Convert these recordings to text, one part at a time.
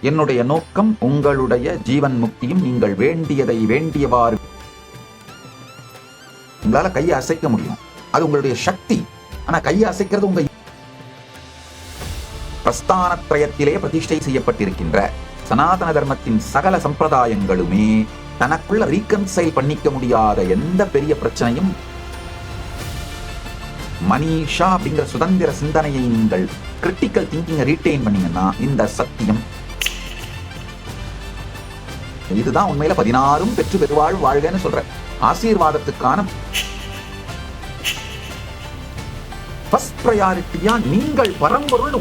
என்னுடைய நோக்கம் உங்களுடைய ஜீவன் முக்தியும். நீங்கள் வேண்டியதை வேண்டியவாறு உங்களால கையை அசைக்க முடியும், அது உங்களுடைய சக்தி. ஆனா கையை அசைக்கிறது உங்க பிரஸ்தானத்ரயத்திலே பிரதிஷ்டை செய்யப்பட்டிருக்கின்ற சனாதன தர்மத்தின் சகல சம்பிரதாயங்களுமே தனக்குள்ள ரீகன்சைல் பண்ணிக்க முடியாத எந்த பெரிய பிரச்சனையும் மனிஷா அப்படிங்கிற சுதந்திர சிந்தனையை நீங்கள் கிரிட்டிக்கல் திங்கிங்கை ரீட்டைன் பண்ணீங்கன்னா இந்த சத்தியம் இதுதான் உண்மையில 16 பெற்று பெருவாழ் வாழ்கன்னு சொல்ற ஆசீர்வாதத்துக்கான ஃபர்ஸ்ட் பிரையாரிட்டியா நீங்கள் பரம்பொருள்.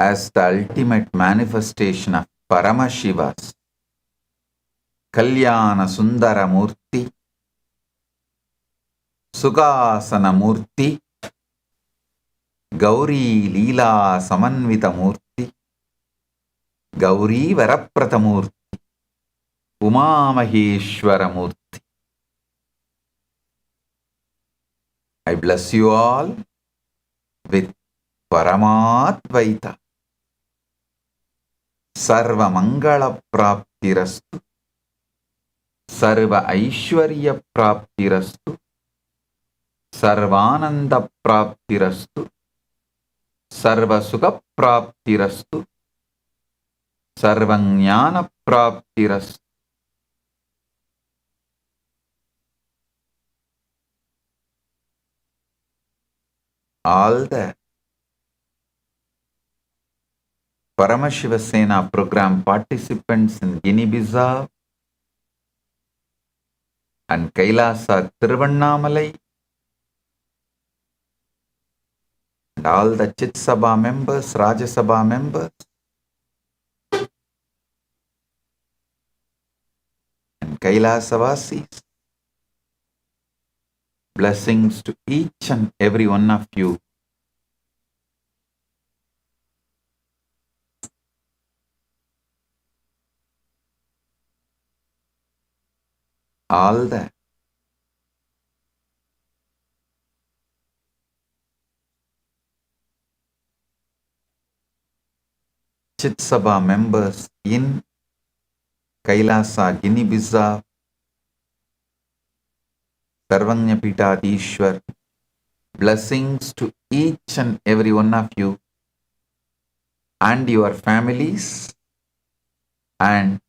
As the ultimate manifestation of Paramashiva's Kalyana Sundara Murti, Sugasana Murti, Gauri Leela Samanvita Murti, Gauri Varaprata Murti, Uma Maheshwara Murti. I bless you all with Paramadvaita. Sarva Mangala Praptirastu, Sarva Aishwarya Praptirastu, Sarvananda Praptirastu, Sarva Sukha Praptirastu, Sarvajnana Praptirastu. All the Paramashiva Sena program participants in Guinea-Bissau and Kailasa Tiruvannamalai and all the Chit Sabha members, Rajya Sabha members and Kailasavasis. Blessings to each and every one of you. All the Chit Sabha members in Kailasa, Guinea-Bissau, Sarvanyapitadishwar. Blessings to each and every one of you and your families, and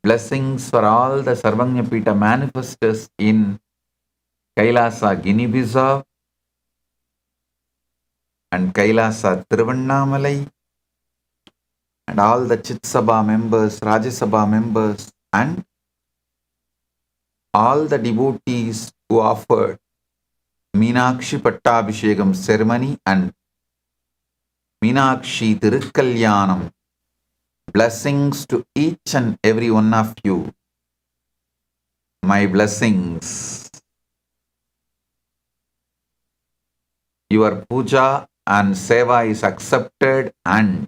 blessings for all the Sarvanyapita manifestors in Kailasa, Guinea-Bissau and Kailasa, Tiruvannamalai, and all the Chit Sabha members, Rajya Sabha members, and all the devotees who offered Meenakshi Pattabhishekam ceremony and Meenakshi Tirukkalyanam. Blessings to each and every one of you. My blessings. Your puja and seva is accepted and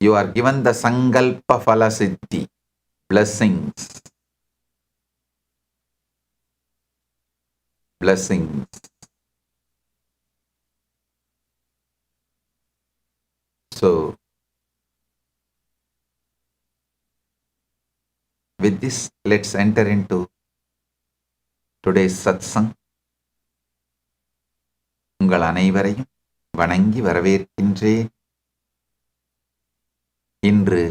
you are given the Sankalpa Phala Siddhi. Blessings. Blessings. So, with this, let's enter into today's satsang. உங்கள் அனைவரையும் வணங்கி வரவேற்கின்றேன். இன்று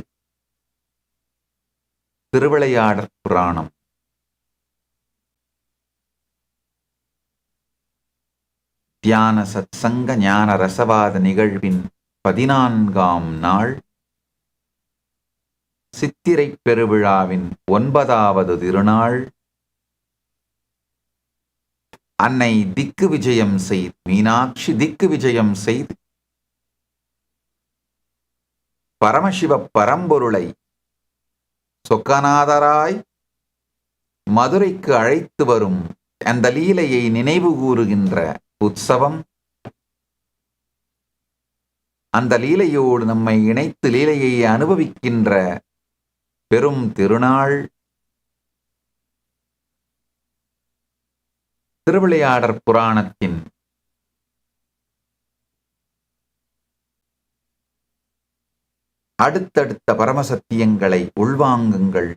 திருவிளையாடற் புராணம் தியான சத்சங்க ஞான ரசவாத நிகழ்வின் 14ஆம் நாள், சித்திரை பெருவிழாவின் 9வது திருநாள். அன்னை திக்கு விஜயம் செய்து, மீனாட்சி திக்கு விஜயம் செய்து பரமசிவ பரம்பொருளை சொக்கநாதராய் மதுரைக்கு அழைத்து வரும் அந்த லீலையை நினைவு கூறுகின்ற உற்சவம், அந்த லீலையோடு நம்மை இணைத்து லீலையை அனுபவிக்கின்ற பெரும் திருநாள் திருவிளையாடற் புராணத்தின் அடுத்தடுத்த பரமசத்தியங்களை உள்வாங்குங்கள்.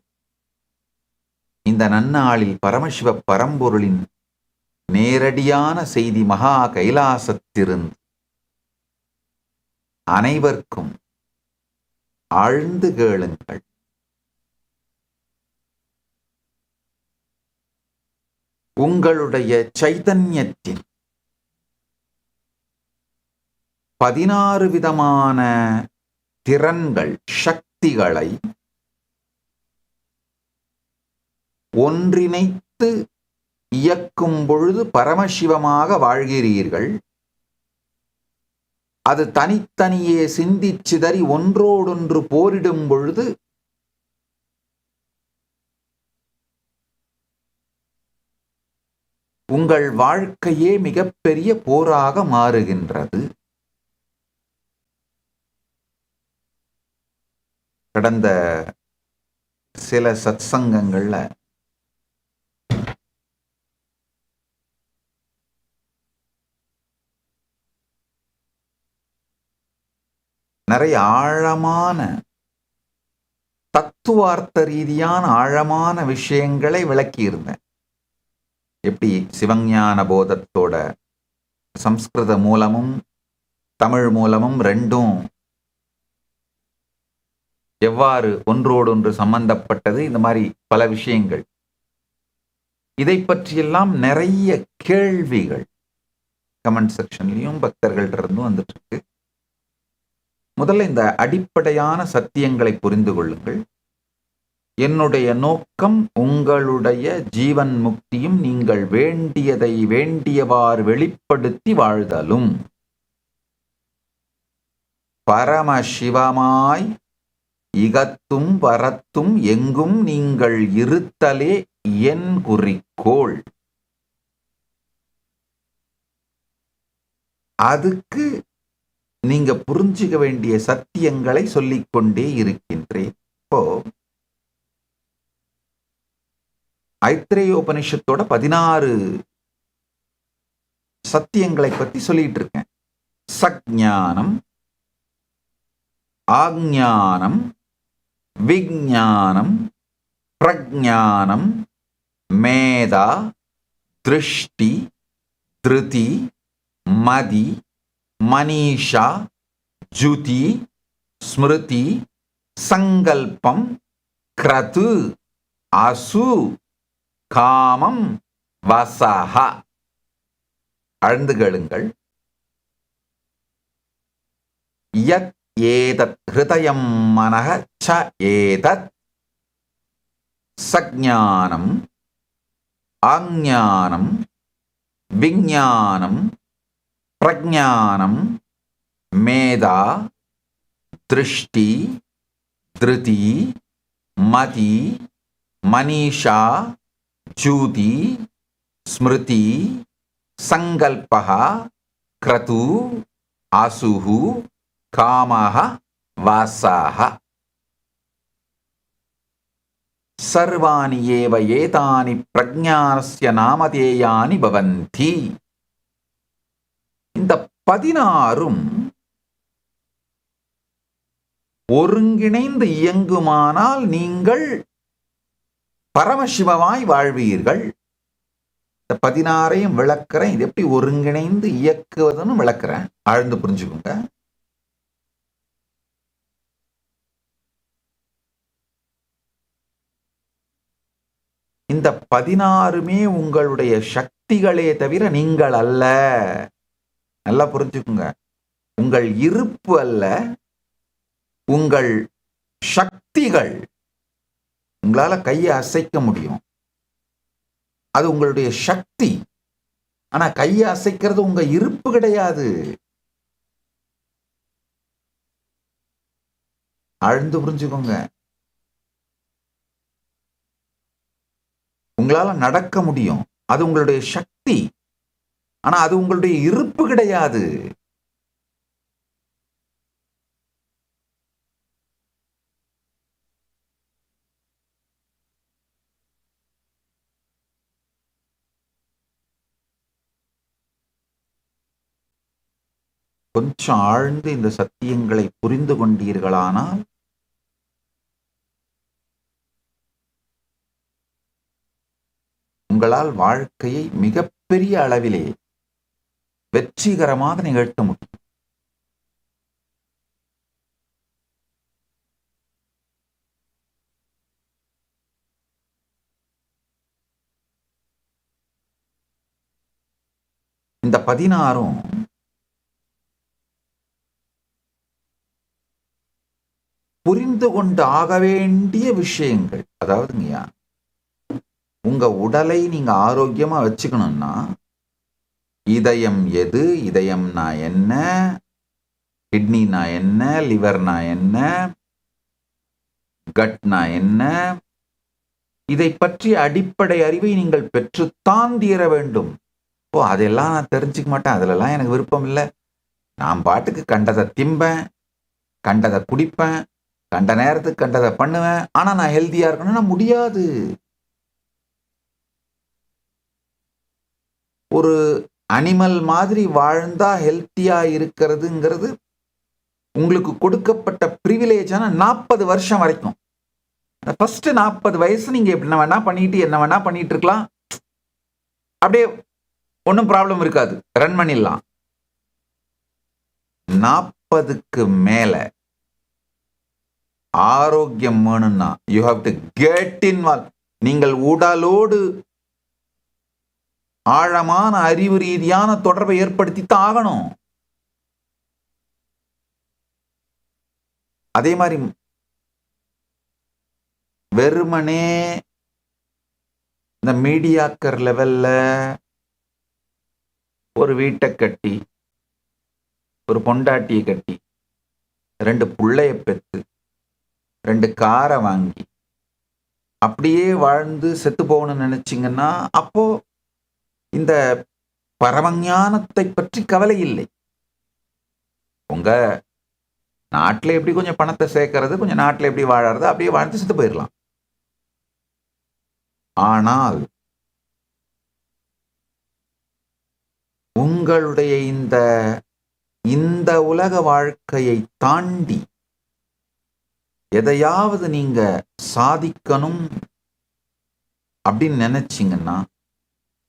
இந்த நன்னாளில் பரமசிவ பரம்பொருளின் நேரடியான செய்தி மகா கைலாசத்திலிருந்து அனைவருக்கும் ஆழ்ந்து கேளுங்கள். உங்களுடைய சைதன்யத்தின் 16 விதமான திறன்கள், சக்திகளை ஒன்றிணைத்து இயக்கும் பொழுது பரமசிவமாக வாழ்கிறீர்கள். அது தனித்தனியே சிந்திச்சிதறி ஒன்றோடொன்று போரிடும் பொழுது உங்கள் வாழ்க்கையே மிகப்பெரிய போராக மாறுகின்றது. கடந்த சில சத்சங்கங்கள்ல நிறைய ஆழமான தத்துவார்த்த ரீதியான ஆழமான விஷயங்களை விளக்கியிருந்தேன். எப்படி சிவஞான போதத்தோட சம்ஸ்கிருத மூலமும் தமிழ் மூலமும் ரெண்டும் எவ்வாறு ஒன்றோடொன்று சம்பந்தப்பட்டது, இந்த மாதிரி பல விஷயங்கள். இதை பற்றியெல்லாம் நிறைய கேள்விகள் கமெண்ட் செக்ஷன்லையும் பக்தர்கள் இருந்தும் வந்துட்டு இருக்கு. முதல்ல இந்த அடிப்படையான சத்தியங்களை புரிந்து கொள்ளுங்கள். என்னுடைய நோக்கம் உங்களுடைய ஜீவன் முக்தியும் நீங்கள் வேண்டியதை வேண்டியவாறு வெளிப்படுத்தி வாழ்தலும். பரமசிவமாய் இகத்தும் வரத்தும் எங்கும் நீங்கள் இருத்தலே என் குறிக்கோள். அதுக்கு நீங்க புரிஞ்சுக்க வேண்டிய சத்தியங்களை சொல்லிக்கொண்டே இருக்கின்றேன். இப்போ ஐத்திரேயோபனிஷத்தோட 16 சத்தியங்களை பத்தி சொல்லிட்டு இருக்கேன். சக்ஞானம், ஆக்ஞானம், விஞ்ஞானம், பிரஜானம், மேதா, திருஷ்டி, திருதி, மதி, மனிஷா, ஜுதி, ஸ்மிருதி, சங்கல்பம், கிரது, அசு, காமம், வசஹ. ஆழ்ந்து கேளுங்கள். யத் ஏதத் ஹிருதயம் மனஹ ச ஏதத் சக்ஞானம், ஆஞ்ஞானம், விஞ்ஞானம், பிரஜானம், மேதா, திருஷ்டி, திருதி, மதி, மனிஷா, ஜூதி, ஸ்மிருதி, சங்கல்பஹ, கிரது, அசுஹு, காமஹ, வாசஹ. சர்வாணி ஏவ ஏதானி பிரஜ்ஞானஸ்ய நாமதேயானி பவந்தி. இந்த 16ம் ஒருங்கிணைந்து இயங்குமானால் நீங்கள் பரமசிவமாய் வாழ்வீர்கள். இந்த 16ஐயும் விளக்குறேன். இது எப்படி ஒருங்கிணைந்து இயக்குவதுன்னு விளக்குறேன். ஆழ்ந்து புரிஞ்சுக்கோங்க. இந்த 16மே உங்களுடைய சக்திகளே தவிர நீங்கள் அல்ல. நல்லா புரிஞ்சுக்குங்க. உங்கள் இருப்பு அல்ல, உங்கள் சக்திகள். உங்களால கையை அசைக்க முடியும், அது உங்களுடைய சக்தி. ஆனா கையை அசைக்கிறது உங்க இருப்பு கிடையாது. ஆழ்ந்து புரிஞ்சுக்கோங்க. உங்களால நடக்க முடியும், அது உங்களுடைய சக்தி. ஆனா அது உங்களுடைய இருப்பு கிடையாது. கொஞ்சம் ஆழ்ந்து இந்த சத்தியங்களை புரிந்து கொண்டீர்களானால் உங்களால் வாழ்க்கையை மிகப்பெரிய அளவிலே வெற்றிகரமாக நிகழ்த்த முடியும். இந்த 16ம் புரிந்து கொண்டு ஆக வேண்டிய விஷயங்கள். அதாவதுங்கய்யா, உங்க உடலை நீங்க ஆரோக்கியமா வச்சுக்கணும்னா இதயம் எது, இதயம்னா என்ன, கிட்னினா என்ன, லிவர்னா என்ன, கட்னா என்ன, இதை பற்றிய அடிப்படை அறிவை நீங்கள் பெற்றுத்தான் தீர வேண்டும். அதெல்லாம் நான் தெரிஞ்சுக்க மாட்டேன், அதுலலாம் எனக்கு விருப்பம் இல்லை, நான் பாட்டுக்கு கண்டதை திம்பேன், கண்டதை குடிப்பேன், கண்ட நேரத்துக்கு கண்டதை பண்ணுவேன், ஆனா நான் ஹெல்த்தியா இருக்கணும்னா முடியாது. ஒரு அனிமல் மாதிரி வாழ்ந்தா ஹெல்த்தியா இருக்கிறதுங்கிறது உங்களுக்கு கொடுக்கப்பட்ட பிரிவிலேஜான 40 வருஷம் வரைக்கும். ஃபர்ஸ்ட் 40 வயசு நீங்க என்ன வேணா பண்ணிட்டு என்ன வேணா பண்ணிட்டு இருக்கலாம், அப்படியே ஒன்றும் ப்ராப்ளம் இருக்காது, ரன் பண்ணிடலாம். 40க்கு மேல ஆரோக்கியம் வேணும்னா you have to get involve. நீங்கள் உடலோடு ஆழமான அறிவு ரீதியான தொடர்பை ஏற்படுத்தித்தான் ஆகணும். அதே மாதிரி வெறுமனே இந்த மீடியாக்கர் லெவல்ல ஒரு வீட்டை கட்டி, ஒரு பொண்டாட்டியை கட்டி, 2 புள்ளைய பெத்து, 2 காரை வாங்கி அப்படியே வாழ்ந்து செத்து போகணும்னு நினைச்சிங்கன்னா அப்போ இந்த பரமஞானத்தை பற்றி கவலை இல்லை. உங்க நாட்டில் எப்படி கொஞ்சம் பணத்தை சேர்க்கறது, கொஞ்சம் நாட்டில் எப்படி வாழறது, அப்படியே வாழ்ந்து செத்து போயிடலாம். ஆனால் உங்களுடைய இந்த உலக வாழ்க்கையை தாண்டி எதையாவது நீங்க சாதிக்கணும் அப்படின்னு நினைச்சீங்கன்னா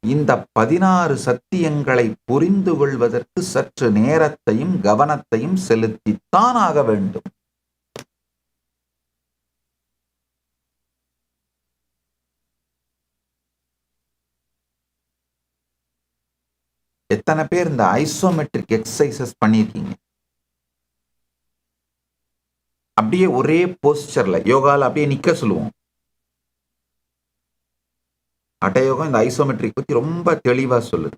இந்த 16 சத்தியங்களை புரிந்து கொள்வதற்கு சற்று நேரத்தையும் கவனத்தையும் செலுத்தித்தான் ஆக வேண்டும். எத்தனை பேர் இந்த ஐசோமெட்ரிக் எக்ஸசைசஸ் பண்ணியிருக்கீங்க? அப்படியே ஒரே போஸ்டர்ல யோகால அப்படியே நிக்க சொல்லுவோம். ஹடயோகம் இந்த ஐசோமெட்ரிக் பத்தி ரொம்ப தெளிவா சொல்லுது.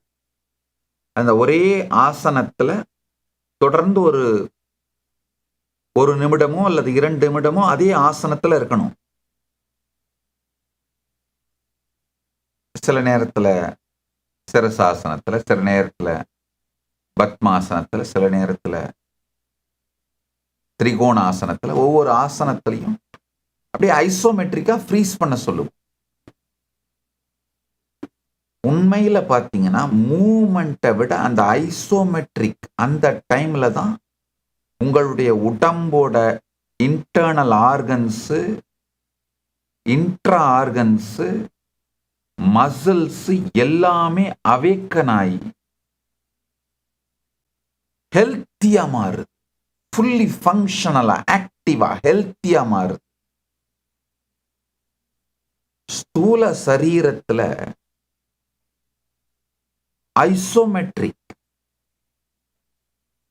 அந்த ஒரே ஆசனத்துல தொடர்ந்து ஒரு நிமிடமோ அல்லது 2 நிமிடமோ அதே ஆசனத்துல இருக்கணும். சில நேரத்துல சிரசாசனத்துல, சில நேரத்துல பத்மாசனத்துல, சில நேரத்துல திரிகோண ஆசனத்துல, ஒவ்வொரு ஆசனத்திலையும் அப்படியே ஐசோமெட்ரிக்கா ஃப்ரீஸ் பண்ண சொல்லுவோம். உண்மையில பாத்தீங்கன்னா மூவ்மெண்ட்டை விட அந்த ஐசோமெட்ரிக் அந்த டைம்ல தான் உங்களுடைய உடம்போட internal organs, intra organs, muscles எல்லாமே அவேக்கன் ஆகி ஹெல்த்தியா மாறுது. ஃபுல்லி ஃபங்க்ஷனலா, ஆக்டிவா, ஹெல்த்தியா மாறுது. ஸ்தூல சரீரத்துல ஐசோமெட்ரிக்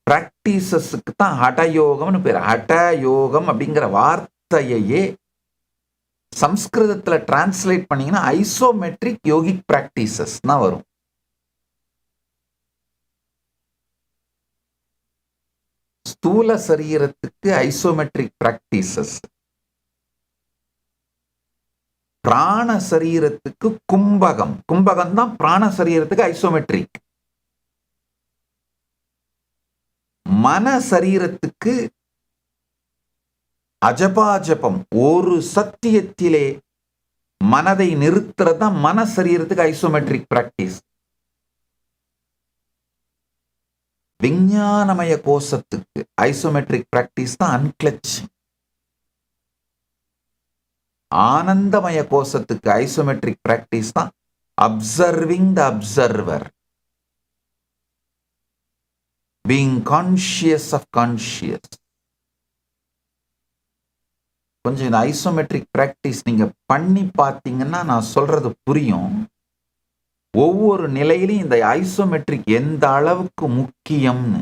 பிராக்டிசஸ்க்கு தான் ஹடயோகம்னு பேர். ஹடயோகம் அப்படிங்கிற வார்த்தையே சம்ஸ்கிருதத்துல டிரான்ஸ்லேட் பண்ணீங்கன்னா ஐசோமெட்ரிக் யோகிக் பிராக்டிசஸ் தான் வரும். ஸ்தூல சரீரத்துக்கு ஐசோமெட்ரிக் பிராக்டிசஸ், பிராண சரீரத்துக்கு கும்பகம், கும்பகம் தான் பிராண சரீரத்துக்கு ஐசோமெட்ரிக். மன சரீரத்துக்கு அஜபாஜபம், ஒரு சத்தியத்திலே மனதை நிறுத்துறது தான் மன சரீரத்துக்கு ஐசோமெட்ரிக் பிராக்டிஸ். விஞ்ஞானமய கோஷத்துக்கு ஐசோமெட்ரிக் பிராக்டிஸ் தான் அன்கிளச்சிங். ஆனந்தமய கோஷத்துக்கு ஐசோமெட்ரிக் பிராக்டிஸ் தான் observing the observer, being conscious of conscious. கொஞ்சம் இந்த ஐசோமெட்ரிக் பிராக்டிஸ் நீங்க பண்ணி பார்த்தீங்கன்னா நான் சொல்றது புரியும். ஒவ்வொரு நிலையிலும் இந்த ஐசோமெட்ரிக் எந்த அளவுக்கு முக்கியம்னு.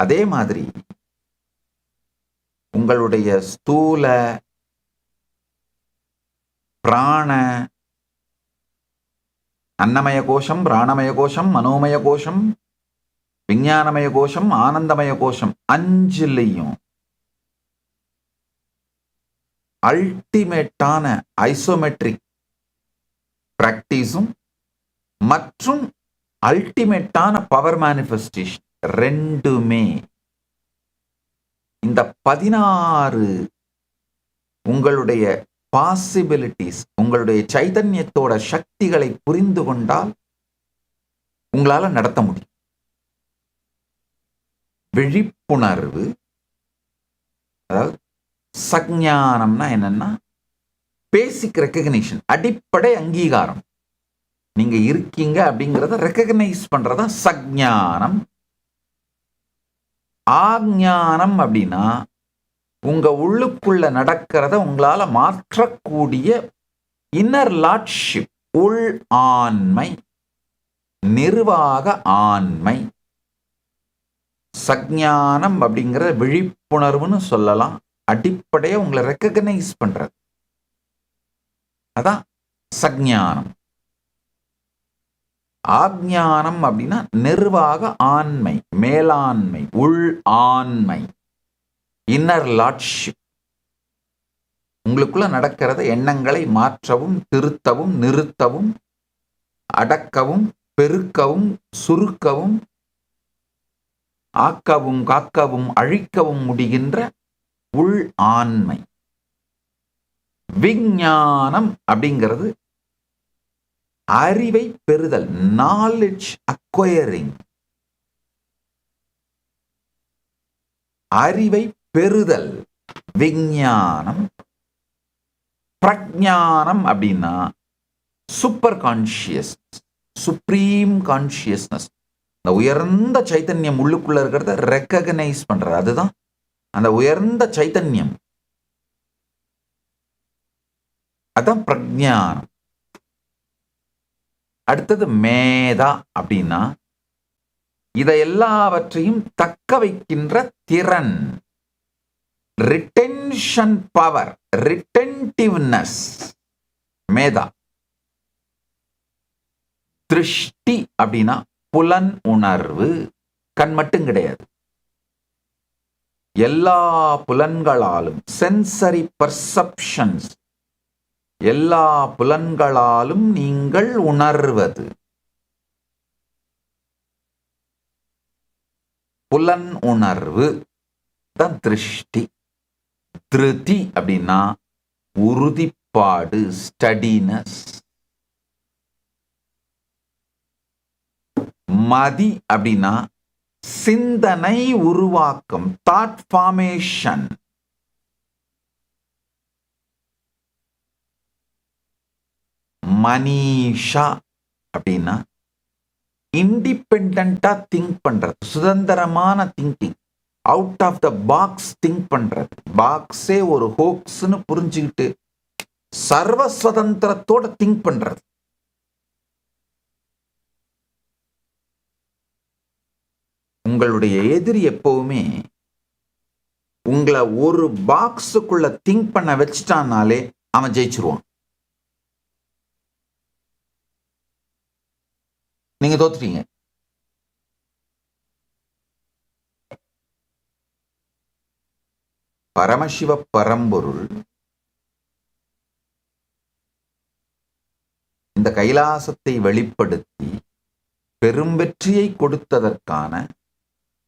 அதே மாதிரி உங்களுடைய ஸ்தூல, பிராண, அன்னமய கோஷம், பிராணமய கோஷம், மனோமய கோஷம், விஞ்ஞானமய கோஷம், ஆனந்தமய கோஷம், அஞ்சுலையும் அல்டிமேட்டான ஐசோமெட்ரிக் பிராக்டிஸும் மற்றும் அல்டிமேட்டான பவர் மேனிஃபெஸ்டேஷன் ரெண்டுமே இந்த 16 உங்களுடைய பாசிபிலிட்டிஸ், உங்களுடைய சைதன்யத்தோட சக்திகளை புரிந்து கொண்டால் உங்களால நடத்த முடியும். விழிப்புணர்வு, அதாவது சஞ்ஞானம்னா என்னன்னா பேசிக் ரெக்கக்னிஷன், அடிப்படை அங்கீகாரம். நீங்க இருக்கீங்க அப்படிங்கறத ரெக்கக்னைஸ் பண்றதா சஞ்ஞானம். ஆஞானம் அப்படின்னா உங்க உள்ளுக்குள்ள நடக்கிறத உங்களால மாற்றக்கூடிய இன்னர் லார்ட்ஷிப், உள் ஆண்மை, நிர்வாக ஆண்மை. சஞ்ஞானம் அப்படிங்கிற விழிப்புணர்வுன்னு சொல்லலாம். அடிப்படையை உங்களை ரெக்கக்னைஸ் பண்றது அதான் சஞ்ஞானம். ஆஞானம் அப்படின்னா நிர்வாக ஆண்மை, மேலாண்மை, உள் ஆண்மை, இன்னர் லார்ட்ஷிப். உங்களுக்குள்ள நடக்கிறத எண்ணங்களை மாற்றவும், திருத்தவும், நிறுத்தவும், அடக்கவும், பெருக்கவும், சுருக்கவும், ஆக்கவும், காக்கவும், அழிக்கவும் முடிகின்ற உள் ஆண்மை. விஞ்ஞானம் அப்படிங்கிறது அறிவை பெறுதல், நாலேஜ் அக்வயரிங், அறிவை பெறுதல் விஞ்ஞானம். பிரஞானம் அப்படின்னா சூப்பர் கான்சியஸ், சுப்ரீம் கான்சியஸ்னஸ், இந்த உயர்ந்த சைத்தன்யம் உள்ளுக்குள்ள இருக்கிறத ரெக்கக்னைஸ் பண்றது. அதுதான் அந்த உயர்ந்த சைத்தன்யம், அதான் பிரஞானம். அடுத்தது மேதா அப்படின்னா இதை எல்லாவற்றையும் தக்க வைக்கின்ற திறன், ரிட்டென்ஷன் பவர், ரிட்டென்டிவ்னஸ், மேதா. திருஷ்டி அப்படின்னா புலன் உணர்வு, கண் மட்டும் கிடையாது, எல்லா புலன்களாலும், சென்சரி பர்செப்ஷன்ஸ், எல்லா புலன்களாலும் நீங்கள் உணர்வது. புலன் உணர்வு தான் திருஷ்டி. திருதி அப்படின்னா உறுதிப்பாடு, ஸ்டடினஸ். மதி அப்படின்னா சிந்தனை உருவாக்கம், தாட் ஃபார்மேஷன். மனிஷா அப்படின்னா இண்டிபெண்டா திங்க் பண்றது, சுதந்திரமான thinking, out of the box think பண்றது. பாக்ஸே ஒரு ஹோக்ஸ்னு புரிஞ்சுக்கிட்டு சர்வ சுதந்திரத்தோட திங்க் பண்றது. உங்களுடைய எதிரி எப்பவுமே உங்களை ஒரு பாக்ஸுக்குள்ள திங்க் பண்ண வச்சுட்டானாலே அவன் ஜெயிச்சிருவான். நீங்க தோத்துட்டீங்க. பரமசிவ பரம்பொருள் இந்த கைலாசத்தை வெளிப்படுத்தி பெரும் வெற்றியை கொடுத்ததற்கான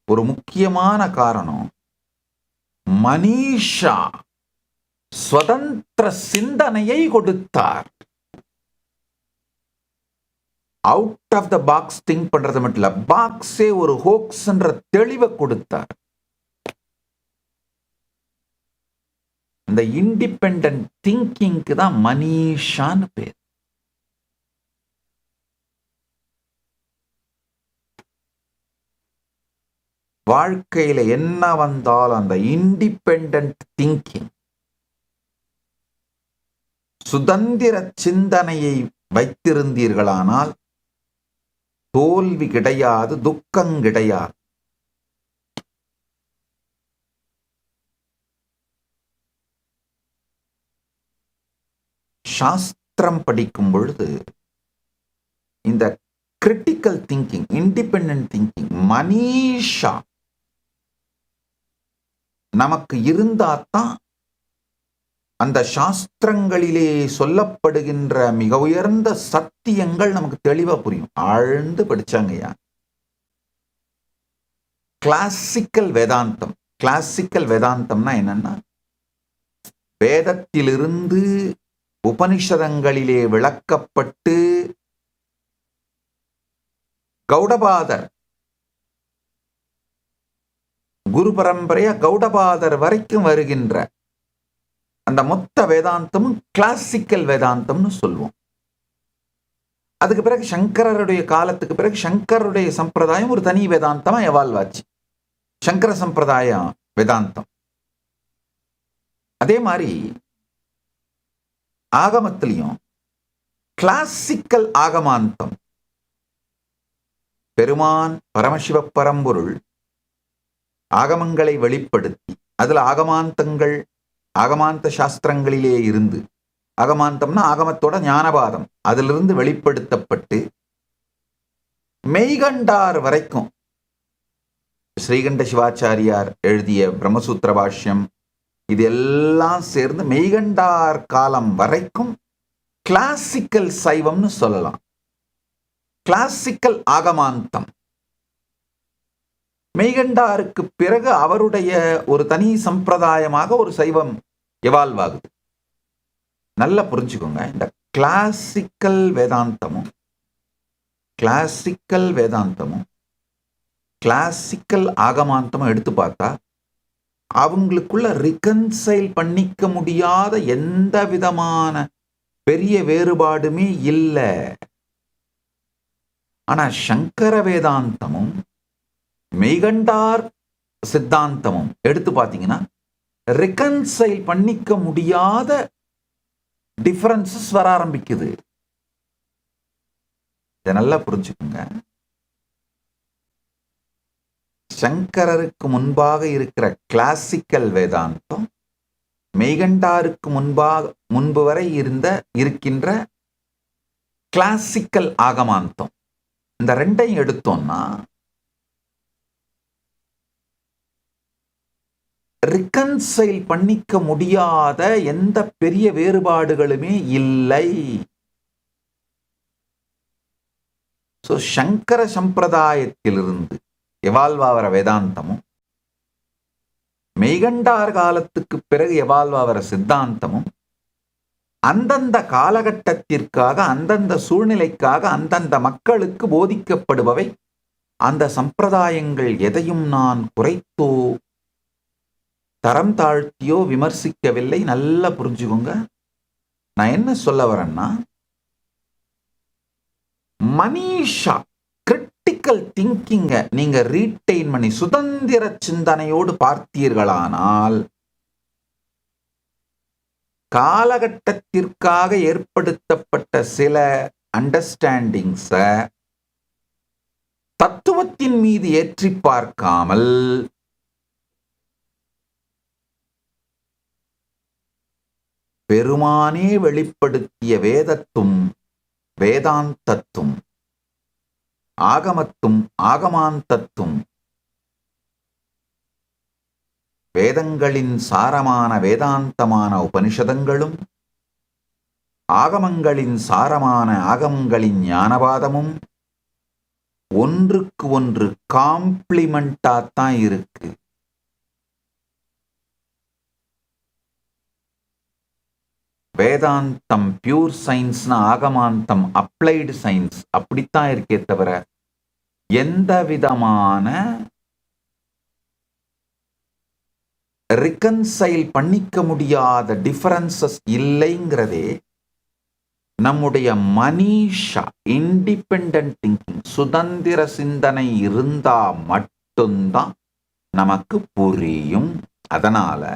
ஒரு முக்கியமான காரணம் மனிஷா சுதந்திர சிந்தனையை கொடுத்தார். Out of the box think பண்றது மட்டும் இல்ல, பாக்ஸே ஒரு ஹோக்ஸ்ன்ற தெளிவை கொடுத்தார். இந்த இண்டிபெண்டன்ட் திங்கிங்க்கு தான் மனிஷான்னு பேர். வாழ்க்கையில என்ன வந்தாலும் அந்த இண்டிபெண்டன்ட் திங்கிங், சுதந்திர சிந்தனையை வைத்திருந்தீர்களானால் தோல்வி கிடையாது, துக்கம் கிடையாது. சாஸ்திரம் படிக்கும் பொழுது இந்த critical thinking, independent thinking, Manisha நமக்கு இருந்தாதான் அந்த சாஸ்திரங்களிலே சொல்லப்படுகின்ற மிக உயர்ந்த சத்தியங்கள் நமக்கு தெளிவா புரியும். ஆழ்ந்து படிச்சாங்கய்யா. கிளாசிக்கல் வேதாந்தம். கிளாசிக்கல் வேதாந்தம்னா என்னன்னா, வேதத்திலிருந்து உபனிஷதங்களிலே விளக்கப்பட்டு கௌடபாதர், குரு பரம்பரையா கௌடபாதர் வரைக்கும் வருகின்ற அந்த மொத்த வேதாந்தமும் கிளாசிக்கல் வேதாந்தம்னு சொல்லுவோம். அதுக்கு பிறகு சங்கரருடைய காலத்துக்கு பிறகு சங்கருடைய சம்பிரதாயம் ஒரு தனி வேதாந்தமா எவால்வ் ஆச்சு, சங்கர சம்பிரதாயம் வேதாந்தம். அதே மாதிரி ஆகமத்திலையும் கிளாசிக்கல் ஆகமாந்தம், பெருமான் பரமசிவ பரம்பொருள் ஆகமங்களை வெளிப்படுத்தி அதுல ஆகமாந்தங்கள், ஆகமாந்த சாஸ்திரங்களிலே இருந்து, ஆகமாந்தம்னா ஆகமத்தோட ஞானபாதம், அதிலிருந்து வெளிப்படுத்தப்பட்டு மெய்கண்டார் வரைக்கும் ஸ்ரீகண்ட சிவாச்சாரியார் எழுதிய பிரம்மசூத்திர பாஷ்யம் இது எல்லாம் சேர்ந்து மெய்கண்டார் காலம் வரைக்கும் கிளாசிக்கல் சைவம்னு சொல்லலாம். கிளாசிக்கல் ஆகமாந்தம். மெய்கண்டாருக்கு பிறகு அவருடைய ஒரு தனி சம்பிரதாயமாக ஒரு சைவம் எவால்வ் ஆகுது. நல்லா புரிஞ்சுக்கோங்க. இந்த கிளாசிக்கல் வேதாந்தமும் கிளாசிக்கல் ஆகமாந்தமும் எடுத்து பார்த்தா அவங்களுக்குள்ள ரிகன்சைல் பண்ணிக்க முடியாத எந்த விதமான பெரிய வேறுபாடுமே இல்லை. ஆனா சங்கர வேதாந்தமும் மெய்கண்டார் சித்தாந்தமும் எடுத்து பார்த்தீங்கன்னா ரிகன்சைல் பண்ணிக்க முடியாத டிஃபரன்சஸ் வர ஆரம்பிக்குது. இதை நல்லா புரிஞ்சுக்குங்க. சங்கரருக்கு முன்பாக இருக்கிற கிளாசிக்கல் வேதாந்தம், மெய்கண்டாருக்கு முன்பு வரை இருக்கின்ற கிளாசிக்கல் ஆகமாந்தம், இந்த ரெண்டையும் எடுத்தோம்னா ரிகன்சைல் பண்ணிக்க முடியாத எந்த பெரிய வேறுபாடுகளுமே இல்லை. சங்கர சம்பிரதாயத்திலிருந்து எவால்வ் ஆகிற வேதாந்தமும் மெய்கண்டார் காலத்துக்கு பிறகு எவால்வ் ஆகிற சித்தாந்தமும் அந்தந்த காலகட்டத்திற்காக, அந்தந்த சூழ்நிலைக்காக, அந்தந்த மக்களுக்கு போதிக்கப்படுபவை. அந்த சம்பிரதாயங்கள் எதையும் நான் குறைத்தோ தரம் தாழ்த்தியோ விமர்சிக்கவில்லை. நல்லா புரிஞ்சுக்கோங்க. நான் என்ன சொல்ல வரேன்னா, மனிஷா கிரிட்டிக்கல் திங்கிங்க நீங்க ரீட்டைன் பண்ணி சுதந்திர சிந்தனையோடு பார்த்தீர்களானால் காலகட்டத்திற்காக ஏற்படுத்தப்பட்ட சில அண்டர்ஸ்டாண்டிங்ஸ தத்துவத்தின் மீது ஏற்றி பார்க்காமல் பெருமானே வெளிப்படுத்திய வேதத்தும் வேதாந்தத்தும் ஆகமத்தும் ஆகமாந்தத்தும் வேதங்களின் சாரமான வேதாந்தமான உபனிஷதங்களும் ஆகமங்களின் சாரமான ஆகமங்களின் ஞானவாதமும் ஒன்றுக்கு ஒன்று காம்ப்ளிமெண்டாத்தான் இருக்கு. வேதாந்தம் பியூர் சயின்ஸ்னா ஆகமாந்தம் அப்ளைடு சயின்ஸ் அப்படித்தான் இருக்கே தவிர எந்த விதமான ரிகன்சைல் பண்ணிக்க முடியாத டிஃபரன்சஸ் இல்லைங்கிறதே நம்முடைய மனிஷா இண்டிபெண்டன்ட் திங்கிங் சுதந்திர சிந்தனை இருந்தா மட்டும்தான் நமக்கு புரியும். அதனால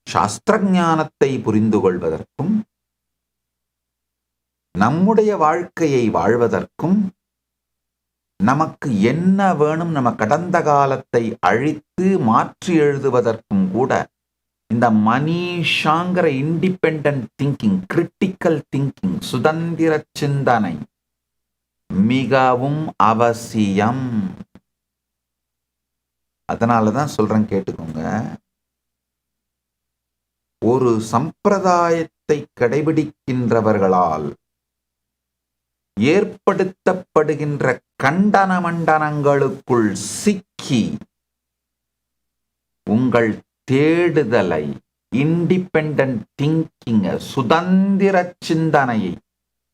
சாஸ்திர ஞானத்தை புரிந்து கொள்வதற்கும் நம்முடைய வாழ்க்கையை வாழ்வதற்கும் நமக்கு என்ன வேணும் நம்ம கடந்த காலத்தை அழித்து மாற்றி எழுதுவதற்கும் கூட இந்த மனிஷாங்கிற இண்டிபெண்டன்ட் திங்கிங், கிரிட்டிக்கல் திங்கிங், சுதந்திர சிந்தனை மிகவும் அவசியம். அதனாலதான் சொல்றேன், கேட்டுக்கோங்க. ஒரு சம்பிரதாயத்தை கடைபிடிக்கின்றவர்களால் ஏற்படுத்தப்படுகின்ற கண்டன மண்டனங்களுக்குள் சிக்கி உங்கள் தேடுதலை, இண்டிபெண்டன்ட் திங்கிங்க, சுதந்திர சிந்தனையை,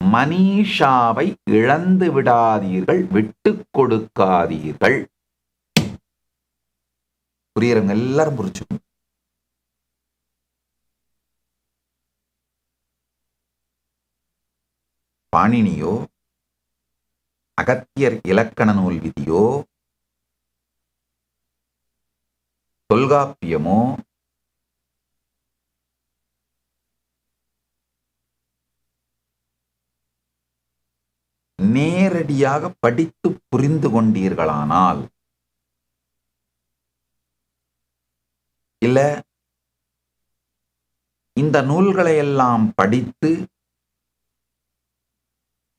மனிஷாவை இழந்து விடாதீர்கள், விட்டு கொடுக்காதீர்கள். புரியுறவங்க எல்லாரும் புரிச்சுக்கணும். பாணினியோ அகத்தியர் இலக்கண நூல் விதியோ தொல்காப்பியமோ நேரடியாக படித்து புரிந்து கொண்டீர்களானால், இல்ல இந்த நூல்களை எல்லாம் படித்து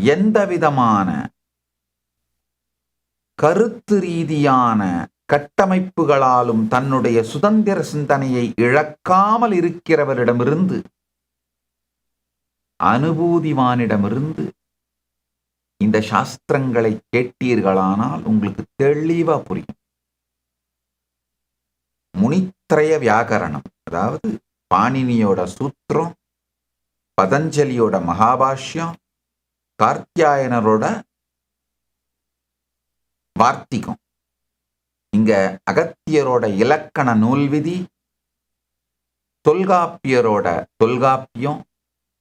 எந்த விதமான கருத்து ரீதியான கட்டமைப்புகளாலும் தன்னுடைய சுதந்திர சிந்தனையை இழக்காமல் இருக்கிறவரிடமிருந்து, அனுபூதிவானிடமிருந்து இந்த சாஸ்திரங்களை கேட்டீர்களானால் உங்களுக்கு தெளிவா புரியும். முனித்ரய வியாகரணம், அதாவது பாணினியோட சூத்திரம், பதஞ்சலியோட மகாபாஷ்யம், கார்த்தியாயனரோட வார்த்திகம், இங்க அகத்தியரோட இலக்கண நூல் விதி, தொல்காப்பியரோட தொல்காப்பியம்,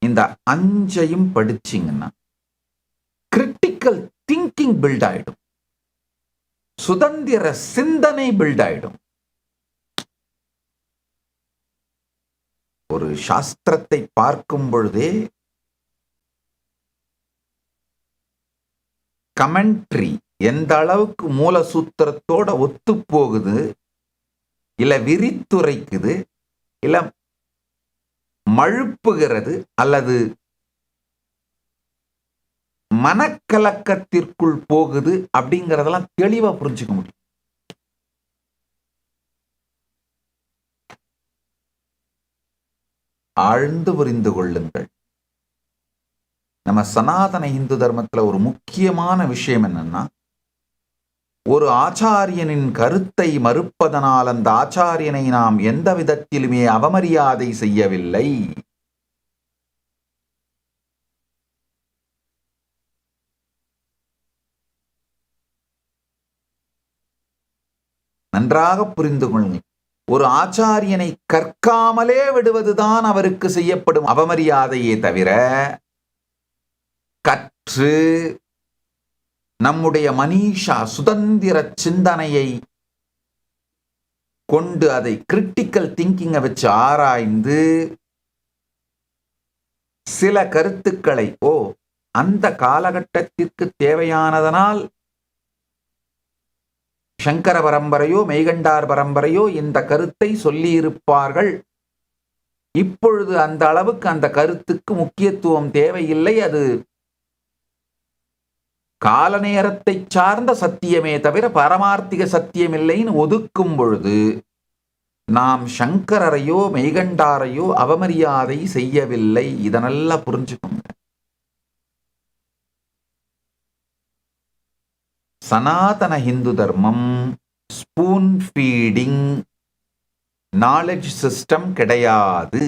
இந்த அஞ்சையும் படிச்சீங்கன்னா கிரிட்டிக்கல் திங்கிங் பில்ட் ஆயிடும், சுதந்திர சிந்தனை பில்ட் ஆயிடும். ஒரு சாஸ்திரத்தை பார்க்கும் பொழுதே கமெண்ட்ரி எந்த அளவுக்கு மூல சூத்திரத்தோட ஒத்து போகுது, இல்ல விரித்துரைக்குது, இல்ல மழுப்புகிறது, அல்லது மனக்கலக்கத்திற்குள் போகுது அப்படிங்கறதெல்லாம் தெளிவா புரிஞ்சுக்க முடியும். ஆழ்ந்து புரிந்து கொள்ளுங்கள். நம்ம சனாதன இந்து தர்மத்துல ஒரு முக்கியமான விஷயம் என்னன்னா, ஒரு ஆச்சாரியனின் கருத்தை மறுப்பதனால் அந்த ஆச்சாரியனை நாம் எந்த விதத்திலுமே அவமரியாதை செய்யவில்லை. நன்றாக புரிந்து கொள்ளுங்கள். ஒரு ஆச்சாரியனை கற்காமலே விடுவதுதான் அவருக்கு செய்யப்படும் அவமரியாதையே தவிர, கற்று நம்முடைய மனிஷா சுதந்திர சிந்தனையை கொண்டு அதை கிரிட்டிக்கல் திங்கிங்கை வச்சு ஆராய்ந்து சில கருத்துக்களை அந்த காலகட்டத்திற்கு தேவையானதனால் சங்கர பரம்பரையோ மெய்கண்டார் பரம்பரையோ இந்த கருத்தை சொல்லியிருப்பார்கள், இப்பொழுது அந்த அளவுக்கு அந்த கருத்துக்கு முக்கியத்துவம் தேவையில்லை, அது கால நேரத்தை சார்ந்த சத்தியமே தவிர பரமார்த்திக சத்தியம் இல்லைன்னு ஒதுக்கும் பொழுது நாம் சங்கரரையோ மெய்கண்டாரையோ அவமரியாதை செய்யவில்லை. இதனெல்லாம் புரிஞ்சுக்கோங்க. சனாதன ஹிந்து தர்மம் ஸ்பூன் ஃபீடிங் நாலேஜ் சிஸ்டம் கிடையாது.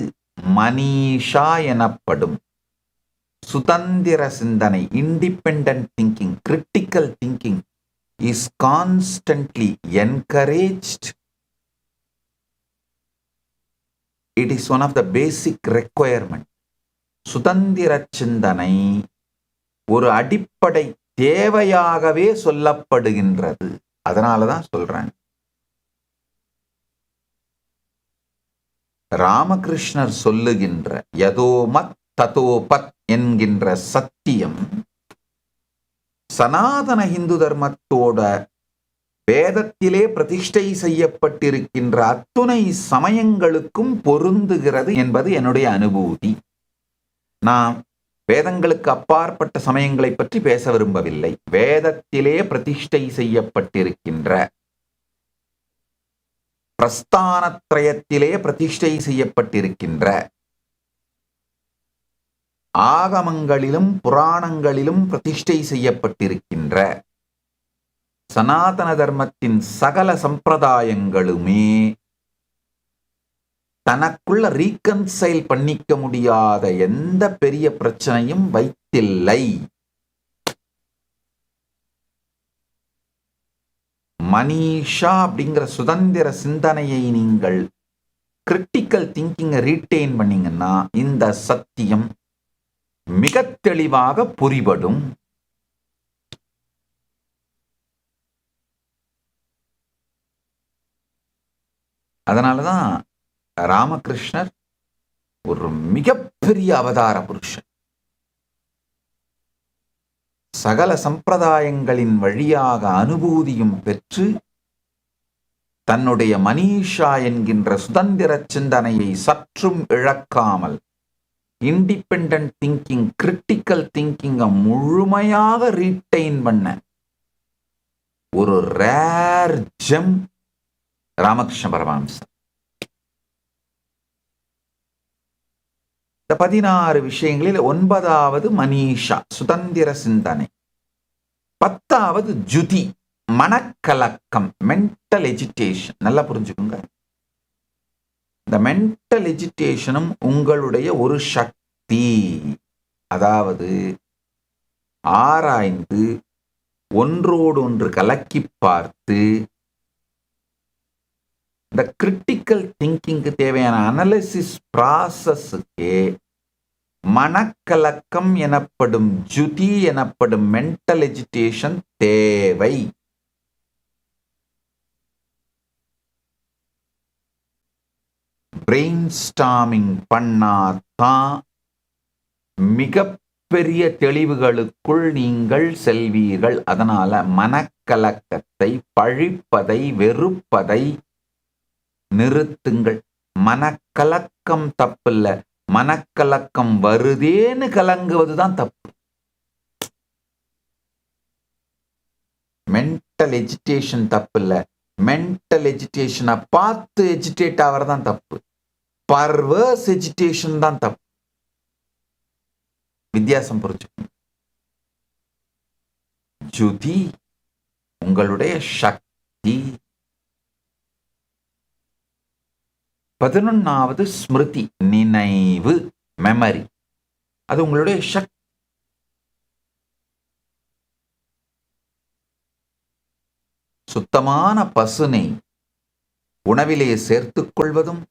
மனிஷா எனப்படும் சுதந்திர சிந்தனை, independent thinking, critical thinking is constantly encouraged. It is one of the basic requirement. சுதந்திர சிந்தனை ஒரு அடிப்படை தேவையாகவே சொல்லப்படுகின்றது. அதனாலதான் சொல்றேன். ராமகிருஷ்ணர் சொல்லுகின்ற யதோமத் ததோபத் என்கின்ற சத்தியம் சனாதன இந்து தர்மத்தோட வேதத்திலே பிரதிஷ்டை செய்யப்பட்டிருக்கின்ற அத்துணை சமயங்களுக்கும் பொருந்துகிறது என்பது என்னுடைய அனுபூதி. நான் வேதங்களுக்கு அப்பாற்பட்ட சமயங்களை பற்றி பேச விரும்பவில்லை. வேதத்திலே பிரதிஷ்டை செய்யப்பட்டிருக்கின்ற, பிரஸ்தானத்ரயத்திலே பிரதிஷ்டை செய்யப்பட்டிருக்கின்ற, ஆகமங்களிலும் புராணங்களிலும் பிரதிஷ்டை செய்யப்பட்டிருக்கின்ற சனாதன தர்மத்தின் சகல சம்பிரதாயங்களுமே தனக்குள்ள ரீகன்சைல் பண்ணிக்க முடியாத எந்த பெரிய பிரச்சனையும் வைத்தில்லை. மனிஷா அப்படிங்கிற சுதந்திர சிந்தனையை நீங்கள் கிரிட்டிக்கல் திங்கிங்கை ரீட்டைன் பண்ணீங்கன்னா இந்த சத்தியம் மிக தெளிவாக புரிபடும். அதனாலதான் ராமகிருஷ்ணர் ஒரு மிகப்பெரிய அவதார புருஷன். சகல சம்பிரதாயங்களின் வழியாக அனுபூதியும் பெற்று தன்னுடைய மனிஷா என்கின்ற சுதந்திர சிந்தனையை சற்றும் இழக்காமல் இண்டிபெண்டன்ட் திங்கிங், கிரிட்டிக்கல் திங்கிங்கை முழுமையாக ரீட்டைன் பண்ண ஒரு ரேர் ஜெம் ராமகிருஷ்ண பரமஹம்சர். இந்த 16 விஷயங்களில் 9வது மனிஷா, சுதந்திர சிந்தனை. 10வது ஜுதி, மனக்கலக்கம், மென்டல் எஜிடேஷன். நல்லா புரிஞ்சுக்கோங்க. இந்த மென்டல் எஜிடேஷனும் உங்களுடைய ஒரு சக்தி. அதாவது ஆராய்ந்து ஒன்றோடு ஒன்று கலக்கி பார்த்து இந்த கிரிட்டிக்கல் திங்கிங்க்கு தேவையான அனலிசிஸ் ப்ராசஸுக்கு மனக்கலக்கம் எனப்படும் ஜுதி எனப்படும் மென்டல் எஜிடேஷன் தேவை. பிரெயின்ஸ்டார்மிங் பண்ணாதான் மிகப்பெரிய தெளிவுகளுக்குள் நீங்கள் செல்வீர்கள். அதனால மனக்கலக்கத்தை, பழிப்பதை, வெறுப்பதை நிறுத்துங்கள். மனக்கலக்கம் தப்பில்ல, மனக்கலக்கம் வருதேன்னு கலங்குவதுதான் தப்பு. மென்டல் எஜிடேஷன் தப்பில்ல, மென்டல் எஜிடேஷனை பார்த்து எஜிடேட் ஆகிறதான் தப்பு. பர்வர்ஸ் எஜிடேஷன் தான் தப்பு. வித்தியாசம் புரிஞ்சுக்கணும். ஜுதி உங்களுடைய சக்தி. 11வது ஸ்மிருதி, நினைவு, மெமரி. அது உங்களுடைய சக்தி. சுத்தமான பசுனை உணவிலே சேர்த்துக் கொள்வதும்,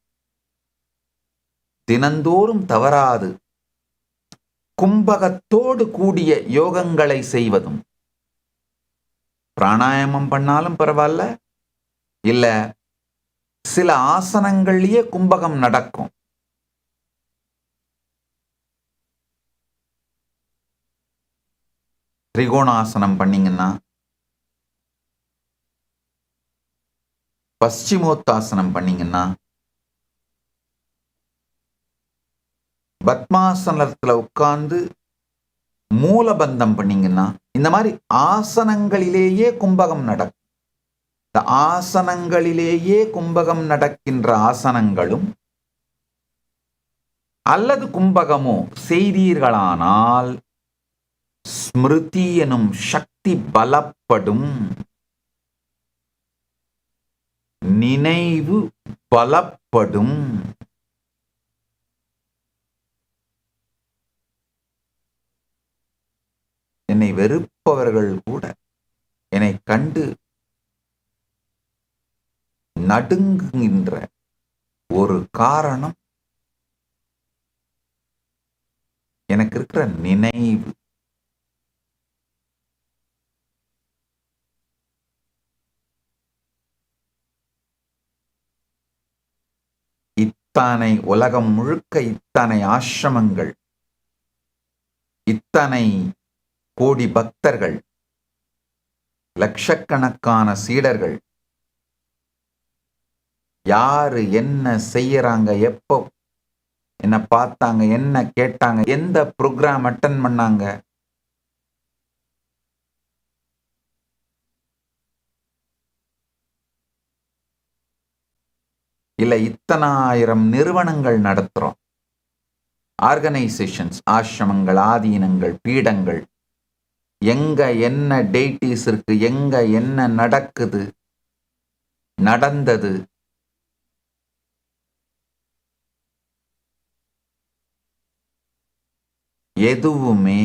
தினந்தோறும் தவறாது கும்பகத்தோடு கூடிய யோகங்களை செய்வதும், பிராணாயாமம் பண்ணாலும் பரவாயில்ல, இல்ல சில ஆசனங்கள்லயே கும்பகம் நடக்கும். திரிகோணாசனம் பண்ணீங்கன்னா, பஸ்சிமோத்தாசனம் பண்ணீங்கன்னா, பத்மாசனத்துல உட்கார்ந்து மூலபந்தம் பண்ணீங்கன்னா, இந்த மாதிரி ஆசனங்களிலேயே கும்பகம் நடக்கும். இந்த ஆசனங்களிலேயே கும்பகம் நடக்கின்ற ஆசனங்களும் அல்லது கும்பகமோ செய்தீர்களானால் ஸ்மிருதி எனும் சக்தி பலப்படும், நினைவு பலப்படும். என்னை வெறுப்பவர்கள் கூட என்னை கண்டு நடுங்குகின்ற ஒரு காரணம் எனக்கு இருக்கிற நினைவு. இத்தனை உலகம் முழுக்க இத்தனை ஆசிரமங்கள், இத்தனை கோடி பக்தர்கள், லட்சக்கணக்கான சீடர்கள், யாரு என்ன செய்யறாங்க, எப்போ என்ன பார்த்தாங்க, என்ன கேட்டாங்க, எந்த ப்ரோக்ராம் அட்டன் பண்ணாங்க, இல்ல இத்தனாயிரம் நிறுவனங்கள் நடத்துறோம், ஆர்கனைசேஷன்ஸ், ஆசிரமங்கள், ஆதீனங்கள், பீடங்கள், எங்க என்ன டேட்டிஸ் இருக்கு, எங்க என்ன நடக்குது, நடந்தது, எதுவுமே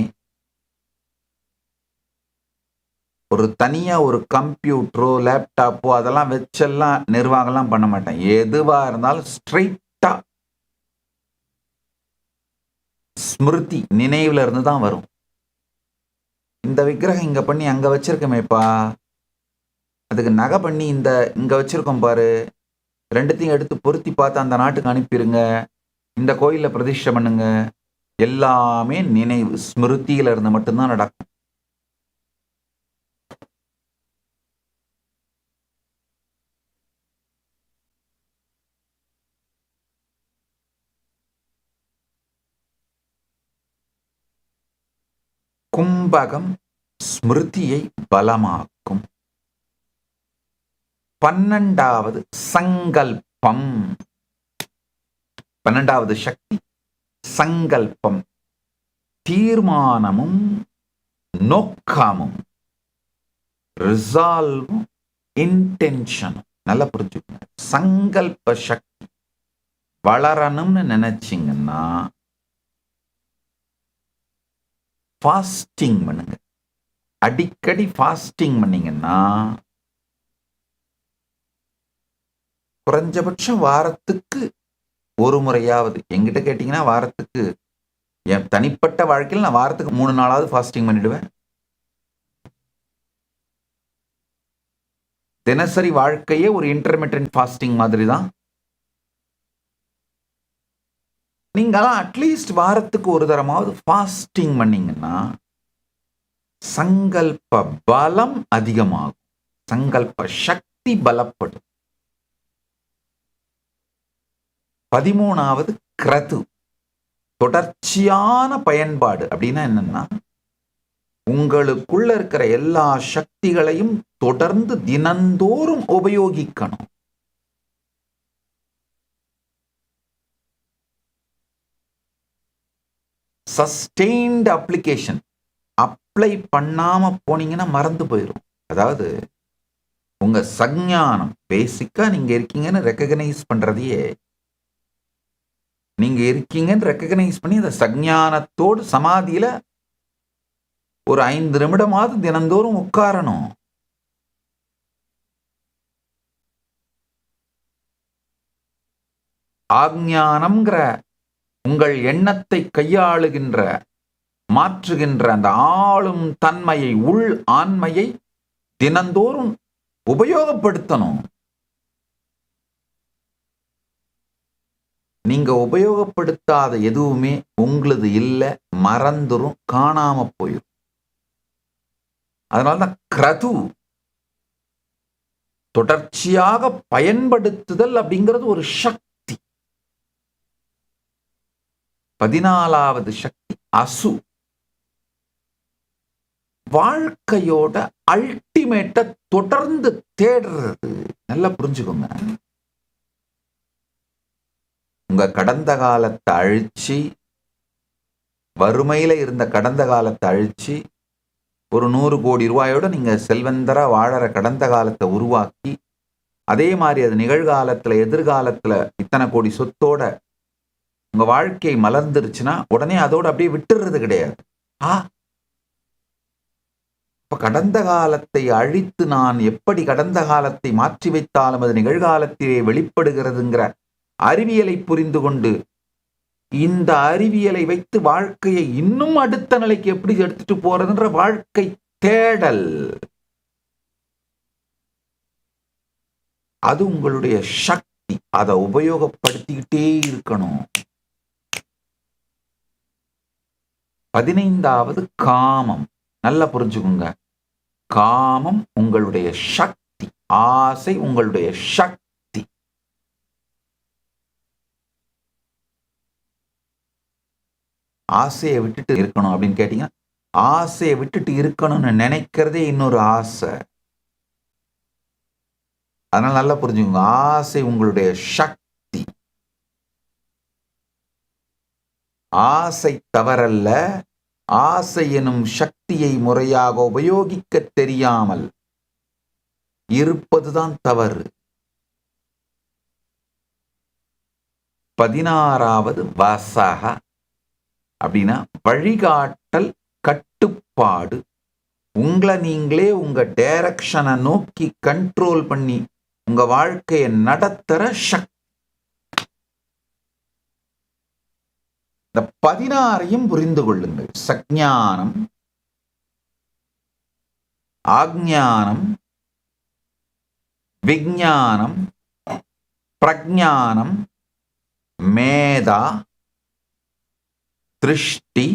ஒரு தனியா ஒரு கம்ப்யூட்டரோ லேப்டாப்போ அதெல்லாம் வச்செல்லாம் நிர்வாகம்லாம் பண்ண மாட்டேன். எதுவா இருந்தாலும் ஸ்ட்ரைட்டா ஸ்மிருதி நினைவுல இருந்து தான் வரும். இந்த விக்கிரகம் இங்க பண்ணி அங்க வச்சிருக்கமேப்பா, அதுக்கு நகை பண்ணி இங்க வச்சிருக்கோம் பாரு, ரெண்டுத்தையும் எடுத்து பொருத்தி பார்த்து அந்த நாட்டுக்கு அனுப்பிடுங்க, இந்த கோயில பிரதிஷ்டை பண்ணுங்க, எல்லாமே நினைவு ஸ்மிருதியில இருந்து மட்டும்தான் நடக்கும். கும்பகம் ஸ்மிருதியை பலமாக்கும். 12வது சங்கல்பம். 12வது சக்தி சங்கல்பம், தீர்மானமும் நோக்கமும், ரிசால்வும் இன்டென்ஷனும். நல்லா புரிஞ்சுக்கங்க. சங்கல்ப சக்தி வளரணும்னு நினைச்சீங்கன்னா ஃபாஸ்டிங் பண்ணுங்க. அடிக்கடி ஃபாஸ்டிங் பண்ணீங்கன்னா குறைஞ்சபட்சம் வாரத்துக்கு ஒரு முறையாவது, என்கிட்ட கேட்டீங்கன்னா வாரத்துக்கு, என் தனிப்பட்ட வாழ்க்கையில் நான் வாரத்துக்கு 3 நாளாவது ஃபாஸ்டிங் பண்ணிடுவேன். தினசரி வாழ்க்கையே ஒரு இன்டர்மிட்டன்ட் ஃபாஸ்டிங் மாதிரி தான். நீங்களாம் அட்லீஸ்ட் வாரத்துக்கு ஒரு தரமாவது ஃபாஸ்டிங் பண்ணீங்கன்னா சங்கல்ப பலம் அதிகமாகும், சங்கல்ப சக்தி பலப்படும். 13வது கிரது, தொடர்ச்சியான பயன்பாடு. அப்படின்னா என்னன்னா, உங்களுக்குள்ள இருக்கிற எல்லா சக்திகளையும் தொடர்ந்து தினந்தோறும் உபயோகிக்கணும். Sustained application. அப்ளை பண்ணாம போனீங்கன்னா மறந்து போயிடும். அதாவது உங்க சஞ்ஞானம் பேசிக்கா நீங்க இருக்கீங்கன்னு ரெக்கக்னைஸ் பண்றதையே, நீங்க இருக்கீங்கன்னு ரெக்கக்னைஸ் பண்ணி அந்த சஞ்ஞானத்தோடு சமாதியில ஒரு 5 நிமிடமாவது தினந்தோறும் உட்காரணும். ஆக்ஞானம்ங்கிற உங்கள் எண்ணத்தை கையாளுகின்ற, மாற்றுகின்ற அந்த ஆளும் தன்மையை, உள் ஆண்மையை தினந்தோறும் உபயோகப்படுத்தணும். நீங்க உபயோகப்படுத்தாத எதுவுமே உங்களது இல்லை, மறந்துரும், காணாம போயிடும். அதனால்தான் கிரது, தொடர்ச்சியாக பயன்படுத்துதல் அப்படிங்கிறது ஒரு சக்தி. 14வது சக்தி அசு, வாழ்க்கையோட அல்டிமேட்டை தொடர்ந்து தேடுறது. நல்லா புரிஞ்சுக்கோங்க. உங்க கடந்த காலத்தை அழிச்சு, வறுமையில இருந்த கடந்த காலத்தை அழிச்சு, ஒரு 100 கோடி ரூபாயோட நீங்க செல்வந்தரா வாழற கடந்த காலத்தை உருவாக்கி, அதே மாதிரி அது நிகழ்காலத்துல எதிர்காலத்துல இத்தனை கோடி சொத்தோட உங்க வாழ்க்கை மலர்ந்துருச்சுன்னா உடனே அதோட அப்படியே விட்டுறது கிடையாது. இப்ப கடந்த காலத்தை அழித்து நான் எப்படி கடந்த காலத்தை மாற்றி வைத்தாலும் அது நிகழ்காலத்திலே வெளிப்படுகிறதுங்கிற அறிவியலை புரிந்து கொண்டு, இந்த அறிவியலை வைத்து வாழ்க்கையை இன்னும் அடுத்த நிலைக்கு எப்படி எடுத்துட்டு போறதுன்ற வாழ்க்கை தேடல், அது உங்களுடைய சக்தி. அதை உபயோகப்படுத்திக்கிட்டே இருக்கணும். 15வது காமம். நல்லா புரிஞ்சுக்குங்க. காமம் உங்களுடைய சக்தி, ஆசை உங்களுடைய சக்தி. ஆசையை விட்டுட்டு இருக்கணும் அப்படின்னு கேட்டீங்கன்னா, ஆசையை விட்டுட்டு இருக்கணும்னு நினைக்கிறதே இன்னொரு ஆசை. அதனால நல்லா புரிஞ்சுக்கோங்க. ஆசை உங்களுடைய சக்தி. ஆசை தவறல்ல. ஆசை எனும் சக்தியை முறையாக உபயோகிக்க தெரியாமல் இருப்பதுதான் தவறு. 16வது வசக அப்படின்னா வழிகாட்டல், கட்டுப்பாடு. உங்களை நீங்களே உங்க டைரக்ஷனை நோக்கி கண்ட்ரோல் பண்ணி உங்க வாழ்க்கையை நடத்துற சக்தி. இந்த 16ஐயும் புரிந்து கொள்ளுங்கள். சஞ்ஞானம், ஆக்ஞானம், விஞ்ஞானம், பிரஞானம், மேதா, திருஷ்டி,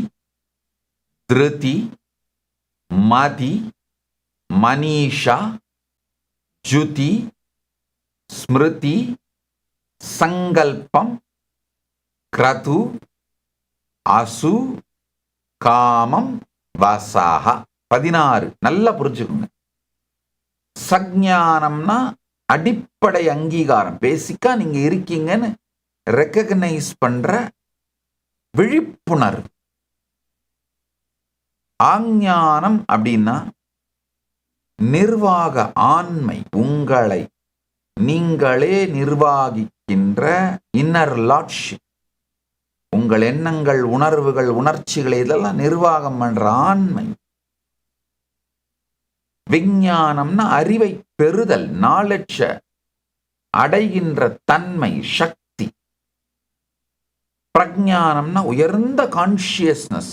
திருதி, மதி, மனிஷா, ஜுதி, ஸ்மிருதி, சங்கல்பம், கிரது, அசு, காமம், வசாக. 16. நல்லா புரிஞ்சுக்கோங்க. சஞ்ஞானம்னா அடிப்படை அங்கீகாரம். பேசிக்கா நீங்க இருக்கீங்கன்னு ரெக்கக்னைஸ் பண்ற விழிப்புணர்வு. ஆஞ்ஞானம் அப்படின்னா நிர்வாக ஆண்மை. உங்களை நீங்களே நிர்வாகிக்கின்ற இன்னர் லார்ட்ஷிப். உங்கள் எண்ணங்கள், உணர்வுகள், உணர்ச்சிகளை இதெல்லாம் நிர்வாகம் பண்ற ஆண்மை. விஞ்ஞானம்னா அறிவை பெறுதல், நாலெட்ஜ அடைகின்ற தன்மை, சக்தி. பிரஞானம்னா உயர்ந்த கான்சியஸ்னஸ்.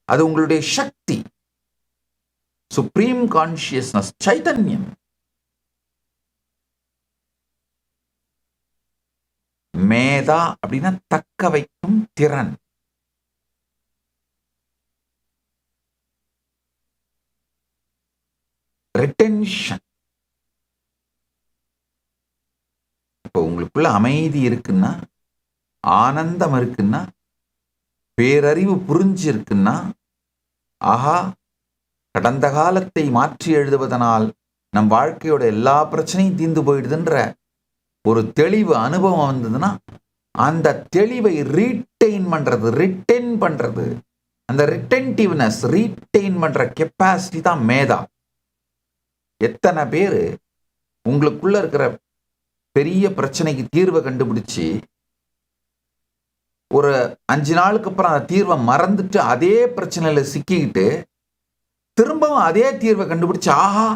அது உங்களுடைய சக்தி, சுப்ரீம் கான்சியஸ்னஸ், சைதன்யம். மேதா அப்படின்னா தக்க வைக்கும் திறன். ரிட்டென்ஷன். இப்போ உங்களுக்குள்ள அமைதி இருக்குன்னா, ஆனந்தம் இருக்குன்னா, பேரறிவு புரிஞ்சு இருக்குன்னா, ஆஹா கடந்த காலத்தை மாற்றி எழுதுவதனால் நம் வாழ்க்கையோட எல்லா பிரச்சனையும் தீர்ந்து போயிடுதுன்ற ஒரு தெளிவு அனுபவம் வந்ததுன்னா, அந்த தெளிவை ரீட்டைன் பண்றது, அந்த ரிட்டென்டிவ்னஸ், ரீட்டைன் பண்ற கெப்பாசிட்டி தான் மேதா. எத்தனை பேர் உங்களுக்குள்ள இருக்கிற பெரிய பிரச்சனைக்கு தீர்வை கண்டுபிடிச்சு ஒரு 5 நாளுக்கு அப்புறம் அந்த தீர்வை மறந்துட்டு அதே பிரச்சனையில சிக்கிக்கிட்டு திரும்பவும் அதே தீர்வை கண்டுபிடிச்சு, ஆஹா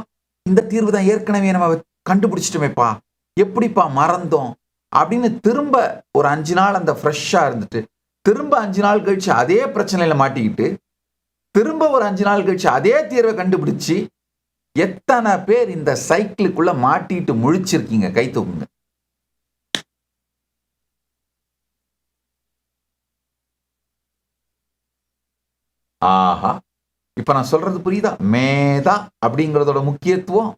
இந்த தீர்வு தான் ஏற்கனவே நம்ம கண்டுபிடிச்சிட்டோமேப்பா, எப்படிப்பா மறந்தோம் அப்படின்னு திரும்ப ஒரு 5 நாள் அந்த ஃப்ரெஷ்ஷா இருந்துட்டு திரும்ப 5 நாள் கழிச்சு அதே பிரச்சனையில மாட்டிக்கிட்டு திரும்ப ஒரு 5 நாள் கழிச்சு அதே தீர்வை கண்டுபிடிச்சு எத்தனை பேர் இந்த சைக்கிளுக்குள்ள மாட்டிட்டு முழிச்சிருக்கீங்க? கை தூக்குங்க. ஆஹா, இப்ப நான் சொல்றது புரியுதா? மேதா அப்படிங்கறதோட முக்கியத்துவம்.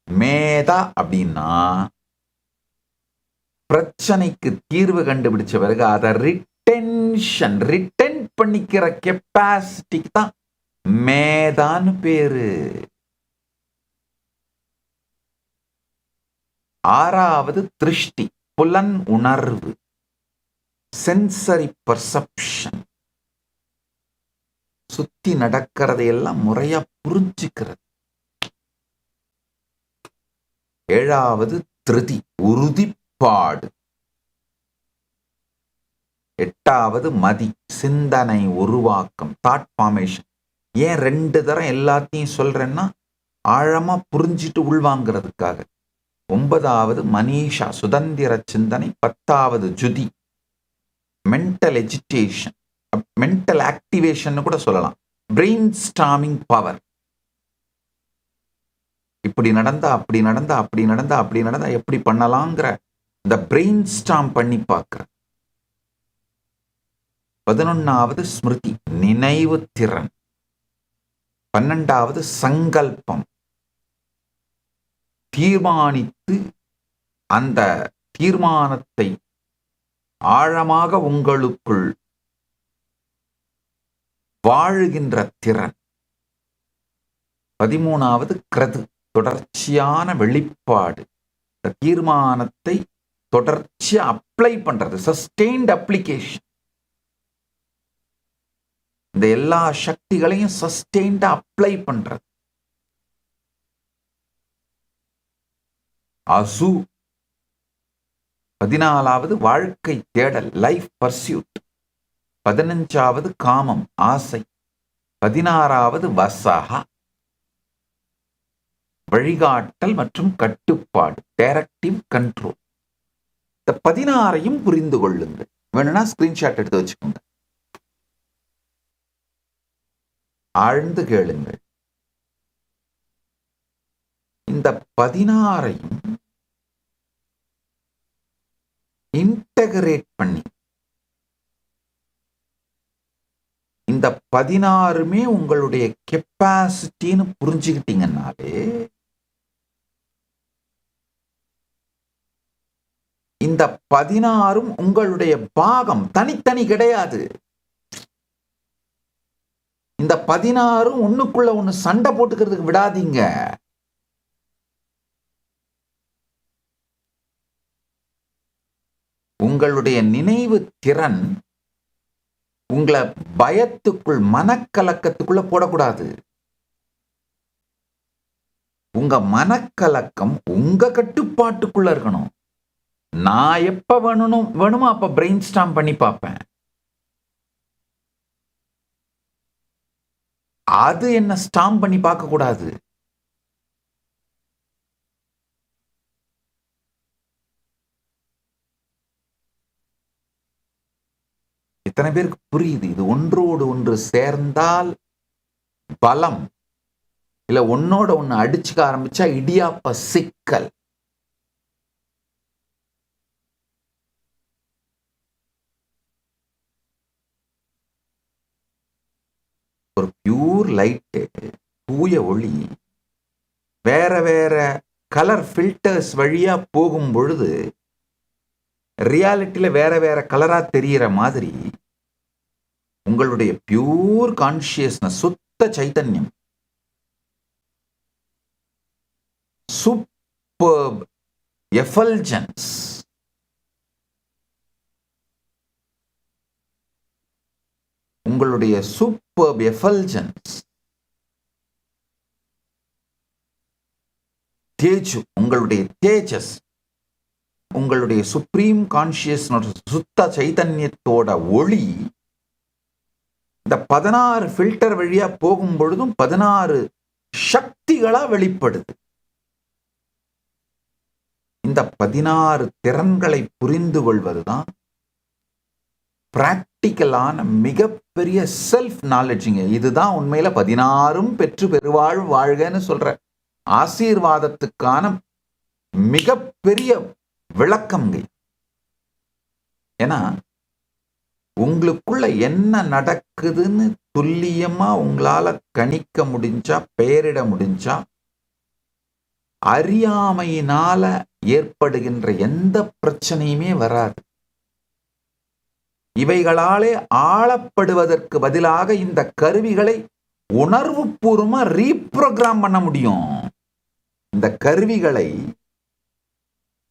மேதா அப்படின்னா பிரச்சனைக்கு தீர்வு கண்டுபிடிச்ச பிறகு அதை ரிட்டென் பண்ணிக்கிற கெப்பாசிட்டிக்கு தான் மேதான் பேரு. ஆறாவது திருஷ்டி, புலன் உணர்வு, சென்சரி பர்செப்ஷன். சுத்தி நடக்கிறதையெல்லாம் முறையா புரிஞ்சுக்கிறது. ஏழாவது திருதி, உறுதிப்பாடு. எட்டாவது மதி, சிந்தனை உருவாக்கம், தாட் ஃபார்மேஷன். ஏன் 2 தரம் எல்லாத்தையும் சொல்றேன்னா ஆழமா புரிஞ்சிட்டு உள்வாங்கிறதுக்காக. 9வது மனிஷா, சுதந்திர சிந்தனை. 10வது ஜுதி, மென்டல் எஜிடேஷன், மென்டல் ஆக்டிவேஷன் கூட சொல்லலாம். Brain storming power. இப்படி நடந்தா அப்படி நடந்தா அப்படி நடந்தா அப்படி நடந்தா எப்படி பண்ணலாங்கிற இந்த பிரெயின் ஸ்டார்ம் பண்ணி பார்க்கிற. 11வது ஸ்மிருதி, நினைவு திறன். 12வது சங்கல்பம், தீர்மானித்து அந்த தீர்மானத்தை ஆழமாக உங்களுக்குள் வாழுகின்ற திறன். 13வது கிரது, தொடர்ச்சியான வெளிப்பாடு. இந்த தீர்மானத்தை தொடர்ச்சியா அப்ளை பண்றது, சஸ்டெயின்ட் அப்ளிகேஷன். இந்த எல்லா சக்திகளையும் சஸ்டெயின்டா அப்ளை பண்றது. அசு. 14வது வாழ்க்கை தேடல், லைஃப் பர்சியூட். 15வது காமம், ஆசை. 16வது வசஹா, வழிகாட்டல் மற்றும் கட்டுப்பாடு, டைரக்டிவ் கண்ட்ரோல். இந்த 16ஐயும் புரிந்து கொள்ளுங்கள். வேணும்னா ஸ்கிரீன்ஷாட் எடுத்து வச்சுக்கோங்க. ஆழ்ந்து கேளுங்கள். இந்த 16ஐயும் இன்டகிரேட் பண்ணி, இந்த 16மே உங்களுடைய கெப்பாசிட்டின்னு புரிஞ்சுக்கிட்டீங்கன்னாலே இந்த 16ம் உங்களுடைய பாகம், தனித்தனி கிடையாது. இந்த 16ம் ஒண்ணுக்குள்ள ஒண்ணு சண்டை போட்டுக்கிறதுக்கு விடாதீங்க. உங்களுடைய நினைவு திறன் உங்களை பயத்துக்குள், மனக்கலக்கத்துக்குள்ள போடக்கூடாது. உங்க மனக்கலக்கம் உங்க கட்டுப்பாட்டுக்குள்ள இருக்கணும். நான் எப்ப வேணுமோ அப்ப பிரெயின் ஸ்டார்ம் பண்ணி பார்ப்பேன். அது என்ன ஸ்டார்ம் பண்ணி பார்க்க கூடாது. இத்தனை பேருக்கு புரியுது? இது ஒன்றோடு ஒன்று சேர்ந்தால் பலம், இல்ல ஒன்னோட ஒண்ணு அடிச்சுக்க ஆரம்பிச்சா இடியாப்ப சிக்கல். ஒரு பியூர் லைட்டு, தூய ஒளி வேற வேற கலர் ஃபில்டர்ஸ் வழியா போகும் பொழுது ரியாலிட்டியில வேற வேற கலரா தெரிகிற மாதிரி உங்களுடைய பியூர் கான்சியஸ்னஸ், சுத்த சைத்தன்யம், சூப்பர்ப் எஃபல்ஜன்ஸ், உங்களுடைய சூப்பர்ப் எஃபல்ஜன்ஸ், தேஜு, உங்களுடைய தேஜஸ், உங்களுடைய சுப்ரீம் கான்சியஸ்னஸ், சுத்த சைதன்யத்தோட ஒளி இந்த 16 ஃபில்டர் வழியா போகும் பொழுதும் 16 சக்திகளா வெளிப்படுது. இந்த 16 திறன்களை புரிந்து கொள்வதுதான் பிராக்டிக்கலான மிகப்பெரிய செல்ஃப் நாலேஜிங்க. இதுதான் உண்மையில 16ம் பெற்று பெருவாழ் வாழ்கன்னு சொல்ற ஆசீர்வாதத்துக்கான மிகப்பெரிய விளக்கம்ங்க. ஏன்னா உங்களுக்குள்ள என்ன நடக்குதுன்னு துல்லியமா உங்களால கணிக்க முடிஞ்சா, பெயரிட முடிஞ்சா, அறியாமையினால ஏற்படுகின்ற எந்த பிரச்சனையுமே வராது. இவைகளாலே ஆளப்படுவதற்கு பதிலாக இந்த கருவிகளை உணர்வு பூர்வமா ரீப்ரோகிராம் பண்ண முடியும். இந்த கருவிகளை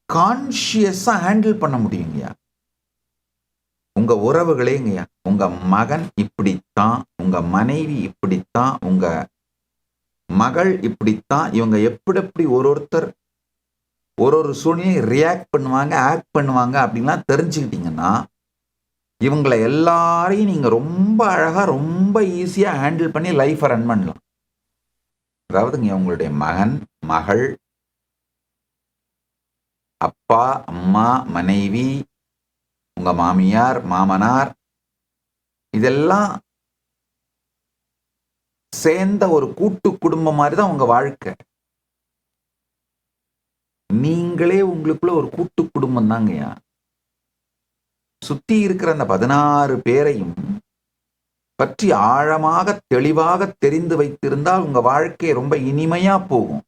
கான்சியஸா ஹேண்டில் பண்ண முடியுங்கய்யா. உங்க உறவுகளேங்கய்யா, உங்க மகன் இப்படித்தான், உங்க மனைவி இப்படித்தான், உங்க மகள் இப்படித்தான், இவங்க எப்படி ஒருத்தர் ஒரு சூழ்நிலை ரியாக்ட் பண்ணுவாங்க, ஆக்ட் பண்ணுவாங்க அப்படின்லாம் தெரிஞ்சுக்கிட்டீங்கன்னா, இவங்களை எல்லாரையும் நீங்க ரொம்ப அழகா ரொம்ப ஈஸியா ஹேண்டில் பண்ணி லைஃபை ரன் பண்ணலாம். அதாவதுங்க, உங்களுடைய மகன், மகள், அப்பா, அம்மா, மனைவி, உங்க மாமியார், மாமனார், இதெல்லாம் சேர்ந்த ஒரு கூட்டு குடும்பம் மாதிரி தான் உங்க வாழ்க்கை. நீங்களே உங்களுக்குள்ள ஒரு கூட்டு குடும்பம் தாங்கய்யா. சுத்தி இருக்கிற அந்த 16 பேரையும் பற்றி ஆழமாக தெளிவாக தெரிந்து வைத்திருந்தால் உங்க வாழ்க்கை ரொம்ப இனிமையா போகும்.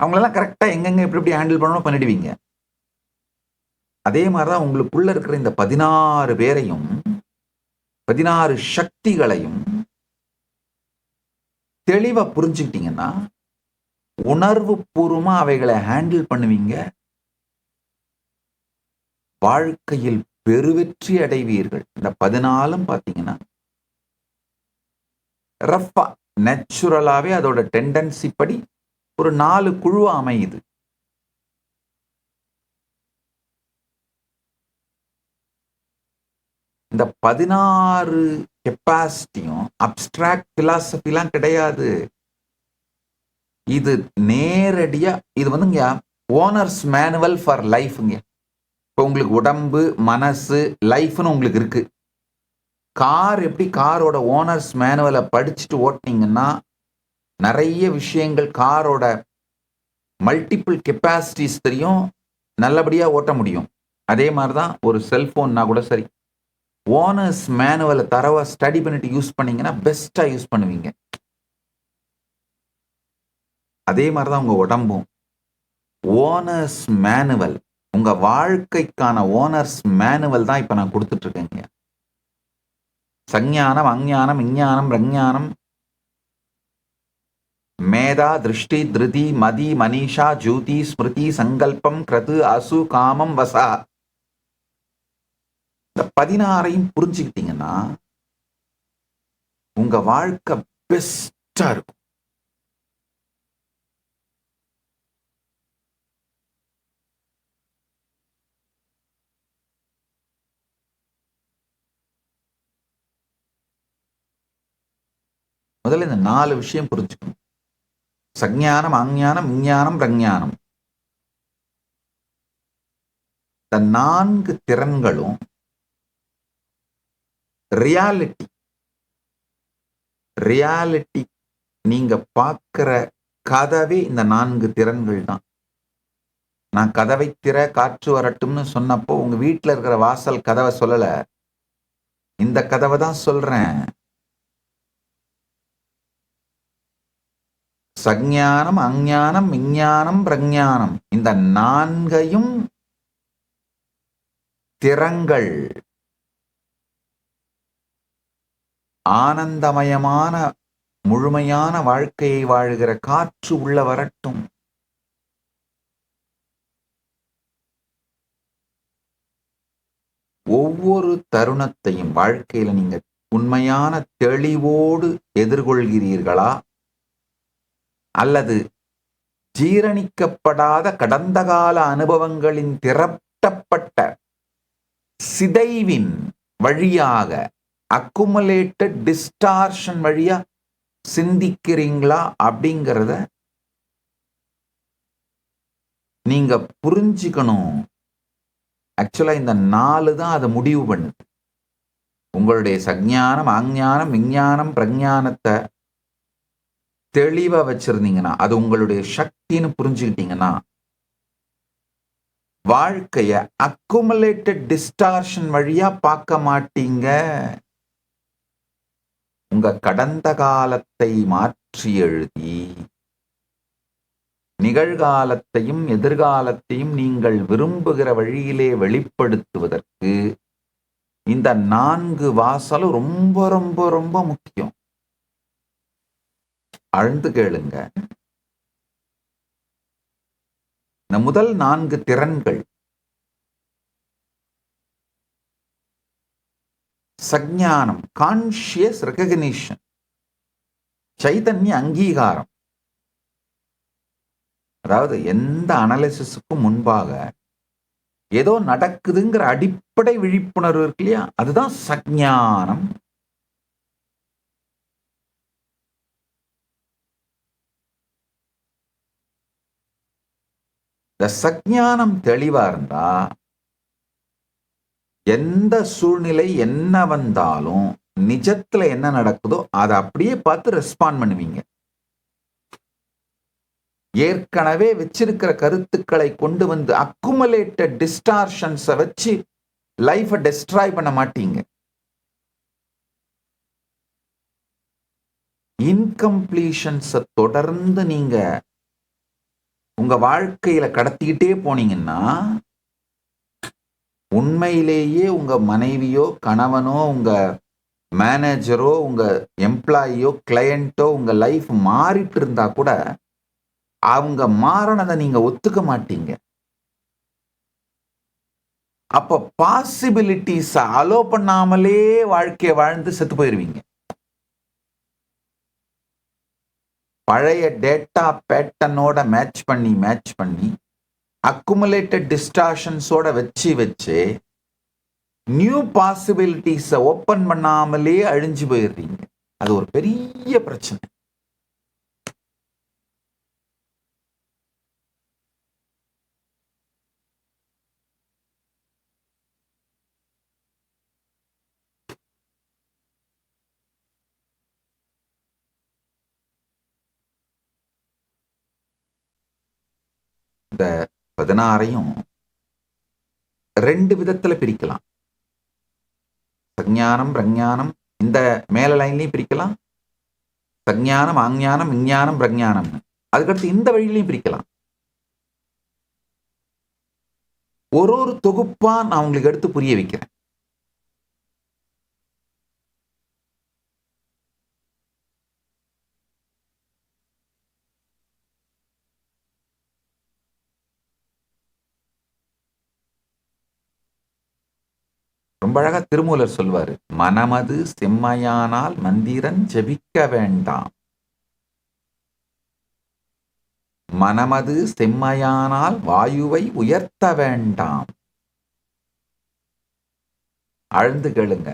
அவங்களெல்லாம் கரெக்டா எங்கெங்க எப்படி ஹேண்டில் பண்ணணும் பண்ணிடுவீங்க. அதே மாதிரிதான் உங்களுக்குள்ள இருக்கிற இந்த 16 பேரையும் 16 சக்திகளையும் தெளிவா புரிஞ்சுக்கிட்டீங்கன்னா உணர்வு பூர்வமா அவைகளை ஹேண்டில் பண்ணுவீங்க. வாழ்க்கையில் பெருவெற்றி அடைவீர்கள். இந்த 14 பாத்தீங்கன்னா ரஃபா நேச்சுரலாவே அதோட டெண்டன்சி படி ஒரு 4 குழுவா அமையுது. இந்த 16 கெப்பாசிட்டியும் அப்டிராக்ட் பிலாசபிலாம் கிடையாது. இது நேரடியா இது வந்துங்க ஓனர்ஸ் மேனுவல் ஃபார் லைஃப்ங்க. இப்போ உங்களுக்கு உடம்பு, மனசு, லைஃப்னு உங்களுக்கு இருக்கு. கார் எப்படி காரோட ஓனர்ஸ் மேனுவலை படிச்சுட்டு ஓட்டினீங்கன்னா நிறைய விஷயங்கள் காரோட மல்டிபிள் கெப்பாசிட்டிஸ் தெரியும், நல்லபடியா ஓட்ட முடியும். அதே மாதிரிதான் ஒரு செல்போன்னா கூட சரி, ஓனர்ஸ் மேனுவலை தரவா ஸ்டடி பண்ணிட்டு யூஸ் பண்ணீங்கன்னா பெஸ்டா யூஸ் பண்ணுவீங்க. அதே மாதிரிதான் உங்க உடம்பும் ஓனர்ஸ் மேனுவல், உங்க வாழ்க்கைக்கான ஓனர்ஸ் மேனுவல் தான் இப்ப நான் கொடுத்துட்டு இருக்கேங்க. சஞ்ஞானம், அஞ்ஞானம், விஞ்ஞானம், பிரஞ்ஞானம், மேதா, திருஷ்டி, திருதி, மதி, மனிஷா, ஜூதி, ஸ்மிருதி, சங்கல்பம், கிருது, அசு, காமம், வசா. இந்த 16ஐயும் புரிஞ்சுக்கிட்டீங்கன்னா உங்க வாழ்க்கை பெஸ்டா இருக்கும். முதல்ல இந்த 4 விஷயம் புரிஞ்சுக்கணும். சஞ்ஞானம், அஞ்ஞானம், விஞ்ஞானம், பிரஞ்ஞானம். இந்த 4 திறன்களும் ரியாலிட்டி நீங்க பார்க்கிற கதவே இந்த 4 திறன்கள் தான். நான் கதவை திற காற்று வரட்டும்னு சொன்னப்போ உங்க வீட்டுல இருக்கிற வாசல் கதவை சொல்லல, இந்த கதவை தான் சொல்றேன். சஞ்ஞானம், அஞ்ஞானம், விஞ்ஞானம், பிரஞ்ஞானம், இந்த 4ஐயும் திறங்கள் ஆனந்தமயமான முழுமையான வாழ்க்கையை வாழுகிற காற்று உள்ள வரட்டும். ஒவ்வொரு தருணத்தையும் வாழ்க்கையில நீங்க உண்மையான தெளிவோடு எதிர்கொள்கிறீர்களா, அல்லது ஜீரணிக்கப்படாத கடந்த கால அனுபவங்களின் திரட்டப்பட்ட சிதைவின் வழியாக அக்குமுலேட்டட் டிஸ்டார்ஷன் வழியா சிந்திக்கிறீங்களா அப்படிங்கிறத நீங்க புரிஞ்சுக்கணும். ஆக்சுவலா இந்த 4 தான் அதை முடிவு பண்ணுது. உங்களுடைய சஞ்ஞானம், அஞ்ஞானம், விஞ்ஞானம், பிரஞ்ஞானத்தை தெளிவா வச்சிருந்தீங்கன்னா, அது உங்களுடைய சக்தின்னு புரிஞ்சுக்கிட்டீங்கன்னா வாழ்க்கைய அக்குமுலேட்டட் டிஸ்டார்ஷன் வழியா பார்க்க மாட்டீங்க. உங்க கடந்த காலத்தை மாற்றி எழுதி நிகழ்காலத்தையும் எதிர்காலத்தையும் நீங்கள் விரும்புகிற வழியிலே வெளிப்படுத்துவதற்கு இந்த 4 வாசலும் ரொம்ப ரொம்ப ரொம்ப முக்கியம். ஆழ்ந்து கேளுங்க. இந்த முதல் 4 திறன்கள் சஞ்ஞானம், கான்ஷியஸ் ரெகக்னிஷன், சைதன்ய அங்கீகாரம். அதாவது எந்த அனாலிசிஸுக்கும் முன்பாக ஏதோ நடக்குதுங்கிற அடிப்படை விழிப்புணர்வு இருக்கு இல்லையா, அதுதான் சஞ்ஞானம். இந்த சஞ்ஞானம் தெளிவா இருந்தா எந்த சூழ்நிலை என்ன வந்தாலும் நிஜத்துல என்ன நடக்குதோ அதை அப்படியே பார்த்து ரெஸ்பாண்ட் பண்ணுவீங்க. ஏற்கனவே வச்சிருக்கிற கருத்துக்களை கொண்டு வந்து அக்குமுலேட்டட் டிஸ்டார்ஷன்ஸை வச்சு லைஃபை டெஸ்ட்ராய் பண்ண மாட்டீங்க. இன்கம்ப்ளீஷன்ஸை தொடர்ந்து நீங்க உங்க வாழ்க்கையில கடத்திக்கிட்டே போனீங்கன்னா உண்மையிலேயே உங்க மனைவியோ கணவனோ உங்க மேனேஜரோ உங்க எம்ப்ளாயியோ கிளையண்டோ உங்க லைஃப் மாறிட்டு இருந்தா கூட அவங்க மாறினதை நீங்க ஒத்துக்க மாட்டீங்க. அப்ப பாசிபிலிட்டிஸ் அலோ பண்ணாமலே வாழ்க்கையை வாழ்ந்து செத்து போயிருவீங்க. பழைய டேட்டா பேட்டர்னோட மேட்ச் பண்ணி அக்குமுலேட்டட் டிஸ்டார்ஷன்ஸோட வச்சு நியூ பாசிபிலிட்டிஸை ஓப்பன் பண்ணாமலே அழிஞ்சு போயிடுறீங்க. அது ஒரு பெரிய பிரச்சனை. இந்த 16ஐயும் 2 விதத்துல பிரிக்கலாம். சஞ்ஞானம் பிரஞானம் இந்த மேல லைன்லையும் பிரிக்கலாம். சஞ்ஞானம் ஆஞ்ஞானம் விஞ்ஞானம் பிரஞானம். அதுக்கடுத்து இந்த வழியிலையும் பிரிக்கலாம். ஒரு தொகுப்பா நான் உங்களுக்கு எடுத்து புரிய வைக்கிறேன். ரொம்ப அழகா திருமூலர் சொல்வாரு, மனமது செம்மையானால் மந்திரன் ஜெபிக்க வேண்டாம். மனமது செம்மையானால் வாயுவை உயர்த்த வேண்டாம். ஆழ்ந்து கேளுங்க.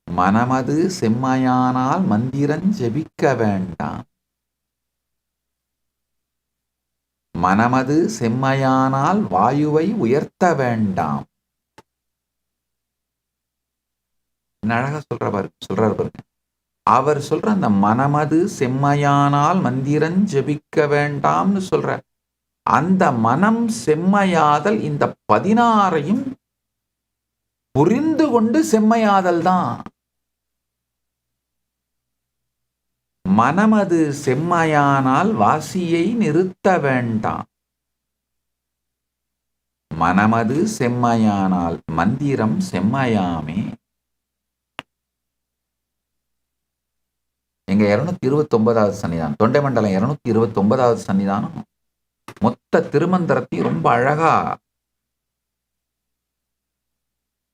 மனமது செம்மையானால் மந்திரன் ஜெபிக்க வேண்டாம். மனமது செம்மையானால் வாயுவை உயர்த்த வேண்டாம். அழகா சொல்றாரு பாருங்க. அவர் சொல்ற அந்த மனமது செம்மையானால் மந்திரன் ஜெபிக்க வேண்டாம்னு சொல்ற அந்த மனம் செம்மையாதல் இந்த 16ஐயும் புரிந்து கொண்டு செம்மையாதல் தான். மனமது செம்மையானால் வாசியை நிறுத்த வேண்டாம். மனமது செம்மையானால் மந்திரம் செம்மையாமே. எங்க 229வது சன்னிதானம், தொண்டை மண்டலம் 229வது சன்னிதானம் மொத்த திருமந்திரத்தையும் ரொம்ப அழகா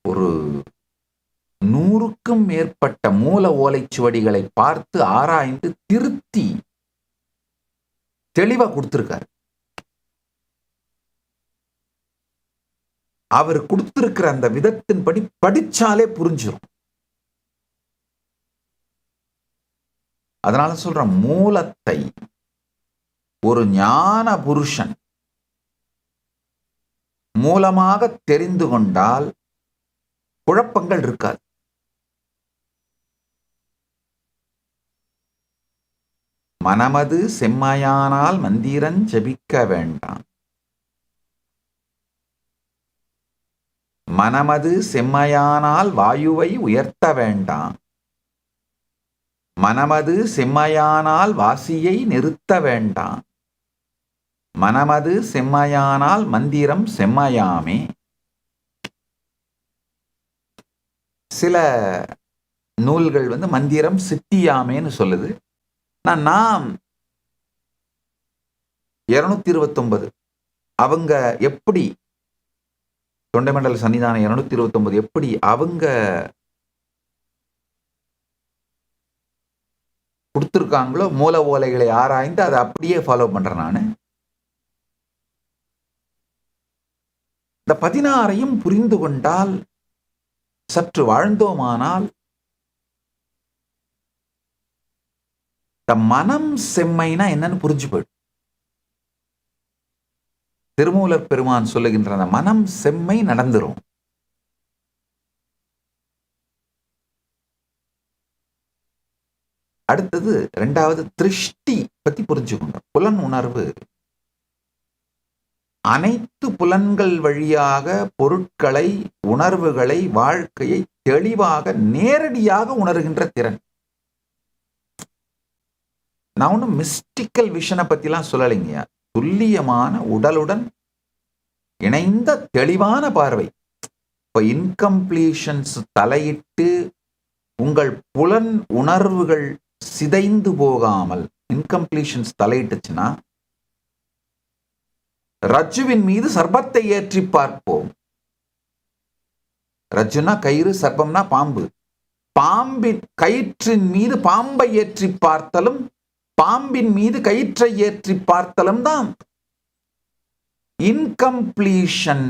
ஒரு 100க்கும் மேற்பட்ட மூல ஓலைச்சுவடிகளை பார்த்து ஆராய்ந்து திருத்தி தெளிவா கொடுத்திருக்காரு. அவர் கொடுத்திருக்கிற அந்த விதத்தின்படி படிச்சாலே புரிஞ்சிடும். அதனால சொல்ற மூலத்தை ஒரு ஞான புருஷன் மூலமாக தெரிந்து கொண்டால் குழப்பங்கள் இருக்காது. மனமது செம்மையானால் மந்திரன் ஜெபிக்க வேண்டாம். மனமது செம்மையானால் வாயுவை உயர்த்த வேண்டாம். மனமது செம்மையானால் வாசியை நிறுத்த வேண்டாம். மனமது செம்மையானால் மந்திரம் செம்மையாமே. சில நூல்கள் மந்திரம் சித்தியாமேன்னு சொல்லுது. நாம் 229 அவங்க எப்படி தொண்டைமண்டல சன்னிதானம் 229 எப்படி அவங்க கொடுத்துருக்காங்களோ மூல ஓலைகளை ஆராய்ந்து அதை அப்படியே ஃபாலோ பண்றேன் நான். இந்த 16ஐயும் புரிந்து கொண்டால், சற்று வாழ்ந்தோமானால், இந்த மனம் செம்மைனா என்னன்னு புரிஞ்சு போயிடும். திருமூலர் பெருமான் சொல்லுகின்ற அந்த மனம் செம்மை நடந்துரும். அடுத்தது 2வது திருஷ்டி பத்தி புரிஞ்சுக்கோங்க. புலன் உணர்வு. அனைத்து புலன்கள் வழியாக பொருட்களை, உணர்வுகளை, வாழ்க்கையை தெளிவாக நேரடியாக உணர்கின்ற திறன். நான் ஒன்றும் மிஸ்டிக்கல் விஷனை பத்திலாம் சொல்லலைங்க. துல்லியமான உடலுடன் இணைந்த தெளிவான பார்வை. இப்போ இன்கம்ப்ளீஷன்ஸ் தலையிட்டு உங்கள் புலன் உணர்வுகள் சிதைந்து போகாமல், இன்கம்ப்ளீஷன்ஸ் தலையிட்டுச்சுன்னா, ரஜ்ஜுவின் மீது சர்ப்பத்தை ஏற்றி பார்ப்போம். ரஜ்ஜுனா கயிறு, சர்ப்பம்னா பாம்பு. பாம்பின் கயிற்றின் மீது பாம்பை ஏற்றி பார்த்தலும், பாம்பின் மீது கயிற்றை ஏற்றி பார்த்தலும் தான் இன்கம்ப்ளீஷன்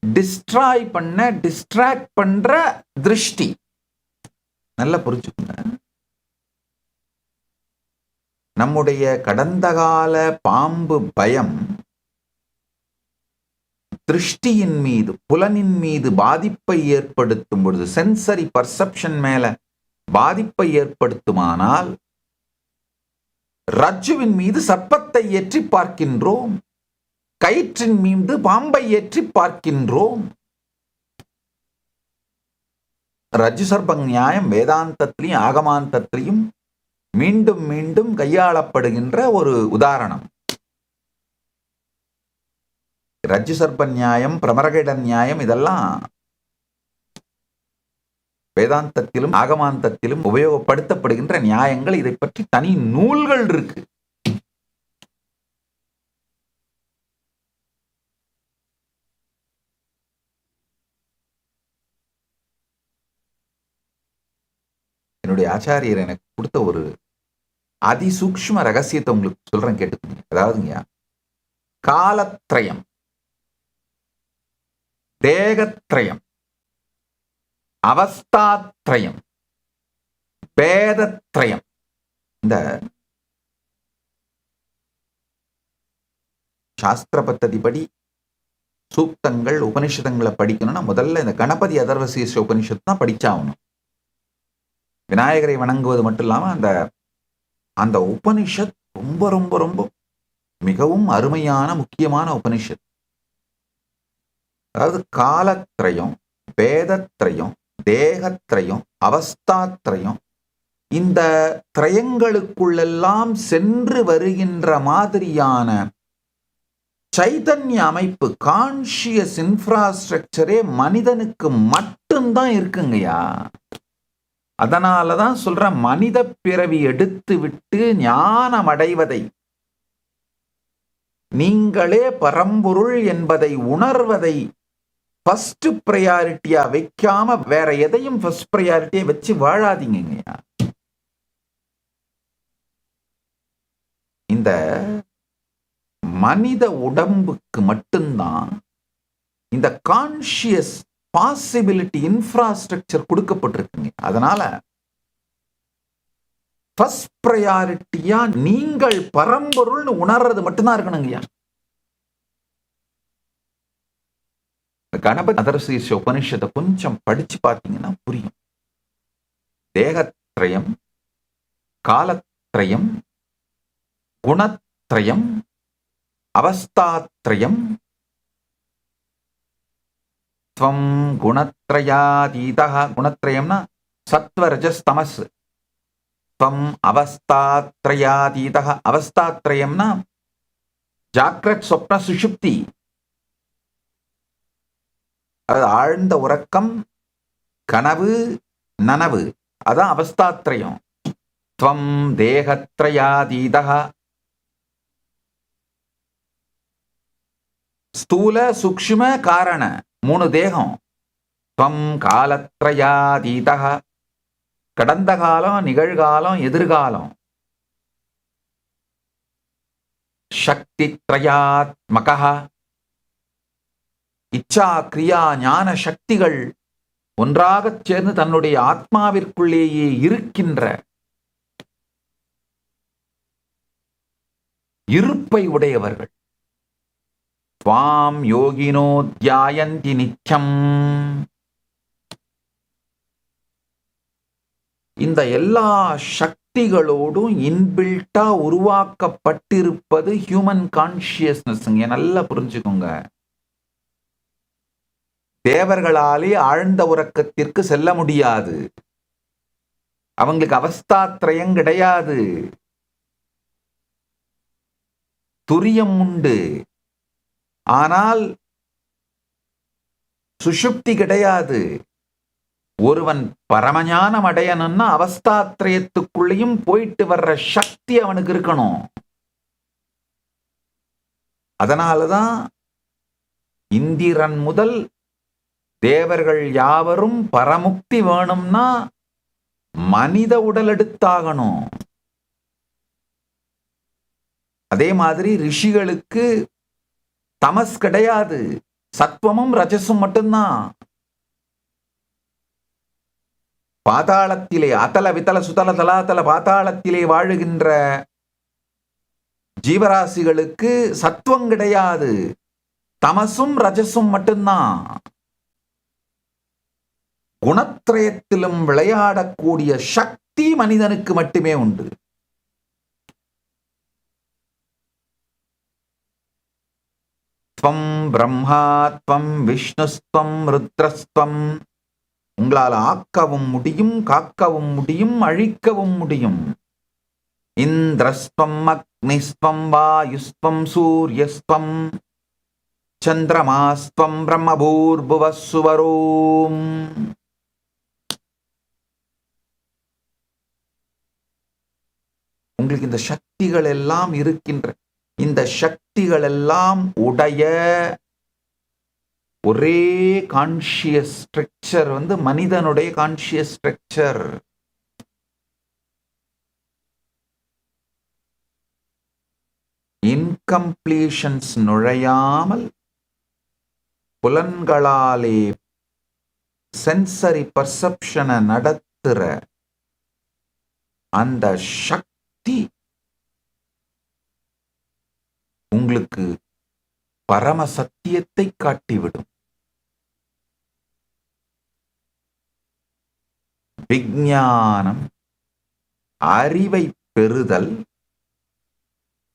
டிஸ்ட்ராய் பண்ண, டிஸ்ட்ராக்ட் பண்ற திருஷ்டி. நல்லா புரிஞ்சுக்கோங்க. நம்முடைய கடந்த கால பாம்பு பயம் திருஷ்டியின் மீது, புலனின் மீது பாதிப்பை ஏற்படுத்தும் பொழுது, சென்சரி பர்செப்ஷன் மேல பாதிப்பை ஏற்படுத்துமானால், ரஜ்ஜுவின் மீது சர்ப்பத்தை ஏற்றி பார்க்கின்றோம், கயிற்றின் மீது பாம்பை ஏற்றி பார்க்கின்றோம். ரஜ்ஜு சர்ப்ப நியாயம் வேதாந்தத்திலையும் ஆகமாந்தத்திலையும் மீண்டும் மீண்டும் கையாளப்படுகின்ற ஒரு உதாரணம். ரஜ்ஜு சர்ப்ப நியாயம், பிரமரகட நியாயம் இதெல்லாம் வேதாந்தத்திலும் ஆகமாந்தத்திலும் உபயோகப்படுத்தப்படுகின்ற நியாயங்கள். இதை பற்றி தனி நூல்கள் இருக்கு. என்னுடைய ஆச்சாரியர் எனக்கு கொடுத்த ஒரு அதிசூக்ஷ்ம ரகசியத்தை உங்களுக்கு சொல்றேன், கேட்டுக்கோங்க. அதாவதுங்க, காலத்ரயம், தேகத்ரயம், அவஸ்தாத்ரயம், பேதத்ரயம், இந்த சாஸ்திர பத்ததிப்படி சூக்தங்கள், உபனிஷதங்களை படிக்கணும்னா முதல்ல இந்த கணபதி அதர்வசீர்ஷ உபனிஷத்து தான் படிச்சாகணும். விநாயகரை வணங்குவது மட்டும் இல்லாம அந்த உபனிஷத் ரொம்ப ரொம்ப ரொம்ப மிகவும் அருமையான முக்கியமான உபனிஷத். அதாவது காலத்ரயம், பேதத்ரயம், தேகத்ரயம், அவஸ்தாத்ரயம், இந்த திரயங்களுக்குள்ளெல்லாம் சென்று வருகின்ற மாதிரியான சைதன்ய அமைப்பு, கான்ஷியஸ் இன்ஃப்ராஸ்ட்ரக்சரே மனிதனுக்கு மட்டும்தான் இருக்குங்கய்யா. அதனாலதான் சொல்ற, மனித பிறவி எடுத்து விட்டு ஞானம் அடைவதை, நீங்களே பரம்பொருள் என்பதை உணர்வதை ஃபர்ஸ்ட் ப்ரையாரிட்டியா வைக்காம வேற எதையும் ஃபர்ஸ்ட் ப்ரையாரிட்டியா வச்சு வாழாதீங்கய்யா. இந்த மனித உடம்புக்கு மட்டும்தான் இந்த கான்ஷியஸ் பாசிபிலிட்டி இன்ஃப்ராஸ்ட்ரக்சர் கொடுக்கப்பட்டிருக்குங்க. அதனால ஃபர்ஸ்ட் ப்ரையாரிட்டியா நீங்கள் பரம்பொருள்னு உணர்றது மட்டும்தான் இருக்கணுங்கய்யா. கணபதி அதர்சீர்ஷ உபனிஷத்தை கொஞ்சம் படிச்சு பார்த்தீங்கன்னா புரியும். தேகத்ரயம், காலத்ரயம், குணத்ரயம், அவஸ்தாத்ரயம், துவம் குணத்ரயாதீதः. குணத்ரயம்னா சத்வ ரஜஸ் தமஸ். துவம் அவஸ்தாத்ரயாதீதः. அவஸ்தாத்ரயம்னா ஜாக்ரத் சொப்ன சுஷுப்தி. அது ஆழ்ந்த உறக்கம், கனவு நனவு, அதான் அவஸ்தாத்ரயம். துவம் தேகத்ரயாதீதः, ஸ்தூல சூக்ஷ்ம காரண 3 தேகம். துவம் காலத்ரயாதீதः, கடந்த காலம், நிகழ்காலம், எதிர்காலம். சக்தி த்ரயாத்மகः, இச்சா கிரியா ஞான சக்திகள் ஒன்றாகச் சேர்ந்து தன்னுடைய ஆத்மாவிற்குள்ளேயே இருக்கின்ற இருப்பை உடையவர்கள். துவாம் யோகினோ தியாயந்தி நித்யம். இந்த எல்லா சக்திகளோடும் இன்பில்ட்டா உருவாக்கப்பட்டிருப்பது ஹியூமன் கான்சியஸ்னஸ். நல்லா புரிஞ்சுக்கோங்க. தேவர்களாலே ஆழ்ந்த உறக்கத்திற்கு செல்ல முடியாது. அவங்களுக்கு அவஸ்தாத்ரயம் கிடையாது. துரியம் உண்டு, ஆனால் சுஷுப்தி கிடையாது. ஒருவன் பரமஞானம் அடையணும்னா அவஸ்தாத்ரயத்துக்குள்ளேயும் போயிட்டு வர்ற சக்தி அவனுக்கு இருக்கணும். அதனாலதான் இந்திரன் முதல் தேவர்கள் யாவரும் பரமுக்தி வேணும்னா மனித உடல் எடுத்தாகணும். அதே மாதிரி ரிஷிகளுக்கு தமஸ் கிடையாது, சத்வமும் ரஜசும் மட்டும்தான். பாதாளத்திலே அதல வித்தல சுதல தலாதல பாதாளத்திலே வாழுகின்ற ஜீவராசிகளுக்கு சத்துவம் கிடையாது, தமசும் ரஜசும் மட்டும்தான். குணத்ரயத்திலும் விளையாடக்கூடிய சக்தி மனிதனுக்கு மட்டுமே உண்டு. துவம் பிரம்மா துவம் விஷ்ணுஸ்துவம் ருத்ரஸ்துவம். உங்களால் ஆக்கவும் முடியும், காக்கவும் முடியும், அழிக்கவும் முடியும். இந்திரஸ்துவம் அக்னிஸ்துவம் வாயுஸ்துவம் சூரியஸ்துவம் சந்திரமாஸ்துவம் பிரம்மபூர்புவஸ்சுவரோம். உங்களுக்கு இந்த சக்திகள் எல்லாம் இருக்கின்ற, இந்த சக்திகள் எல்லாம் உடைய ஒரே கான்ஷியஸ் ஸ்ட்ரக்சர் மனிதனுடைய கான்ஷியஸ் ஸ்ட்ரக்சர். இன்கம்ப்ளீஷன்ஸ் நுழையாமல் புலன்களாலே சென்சரி பர்செப்ஷனை நடத்துற அந்த சக்தி உங்களுக்கு பரம சத்தியத்தை காட்டிவிடும். விஞ்ஞானம், அறிவை பெறுதல்,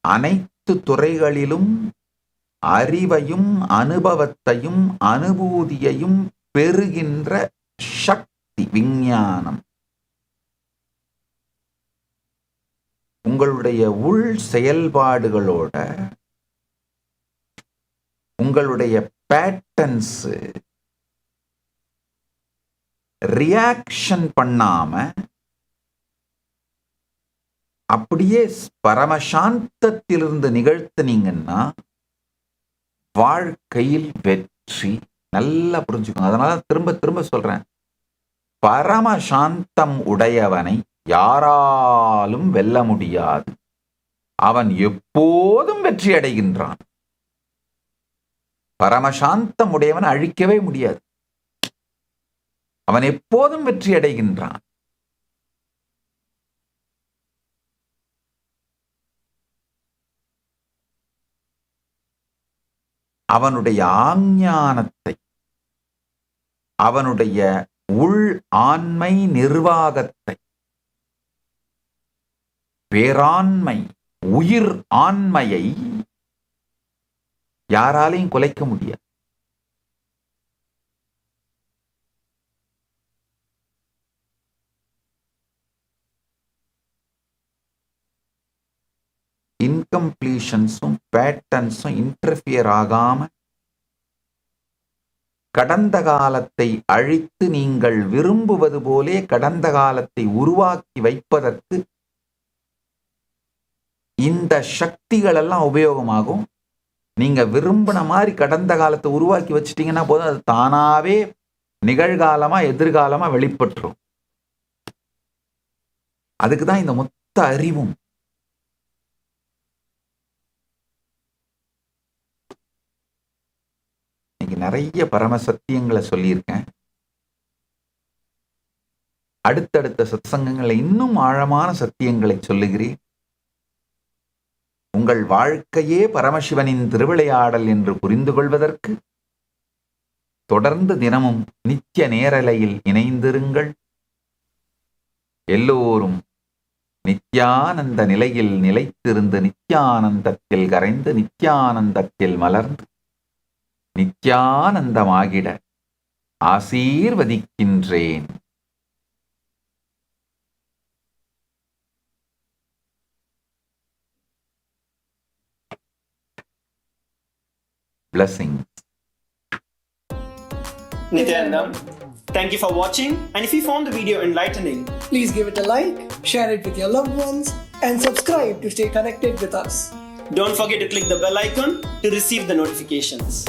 அனைத்து துறைகளிலும் அறிவையும் அனுபவத்தையும் அனுபூதியையும் பெறுகின்ற சக்தி விஞ்ஞானம். உங்களுடைய உள் செயல்பாடுகளோட உங்களுடைய பேட்டர்ன்ஸ் ரியாக்ஷன் பண்ணாம அப்படியே பரமசாந்தத்திலிருந்து நிகழ்த்தினீங்கன்னா வாழ்க்கையில் வெற்றி. நல்லா புரிஞ்சுக்கோங்க. அதனால திரும்ப திரும்ப சொல்றேன், பரமசாந்தம் உடையவனை யாராலும் வெல்ல முடியாது. அவன் எப்போதும் வெற்றி அடைகின்றான். பரமசாந்தம் உடையவன் அழிக்கவே முடியாது. அவன் எப்போதும் வெற்றி அடைகின்றான். அவனுடைய ஆஞ்ஞானத்தை, அவனுடைய உள் ஆண்மை நிர்வாகத்தை, பேராண்மை, உயிர் ஆண்மையை யாராலையும் குலைக்க முடியாது. இன்கம்ப்ளீஷன்ஸும் பேட்டர்ன்ஸும் இன்டர்ஃபியர் ஆகாம கடந்த காலத்தை அழித்து நீங்கள் விரும்புவது போலே கடந்த காலத்தை உருவாக்கி வைப்பதற்கு இந்த சக்திகள் எல்லாம் உபயோகமாகும். நீங்க விரும்பின மாதிரி கடந்த காலத்தை உருவாக்கி வச்சிட்டீங்கன்னா போதும், அது தானாவே நிகழ்காலமா எதிர்காலமா வெளிப்பட்டுரும். அதுக்குதான் இந்த மொத்த அறிவும். இன்னைக்கு நிறைய பரம சத்தியங்களை சொல்லியிருக்கேன். அடுத்தடுத்த சத்சங்கங்களை இன்னும் ஆழமான சத்தியங்களை சொல்லுகிறேன். உங்கள் வாழ்க்கையே பரமசிவனின் திருவிளையாடல் என்று புரிந்து கொள்வதற்கு தொடர்ந்து தினமும் நித்திய நேரலையில் இணைந்திருங்கள். எல்லோரும் நித்யானந்த நிலையில் நிலைத்திருந்து நித்யானந்தத்தில் கரைந்து நித்யானந்தத்தில் மலர்ந்து நித்யானந்தமாகிட ஆசீர்வதிக்கின்றேன். Blessings. Nithyananda, thank you for watching, and if you found the video enlightening, please give it a like, share it with your loved ones, and subscribe to stay connected with us. Don't forget to click the bell icon to receive the notifications.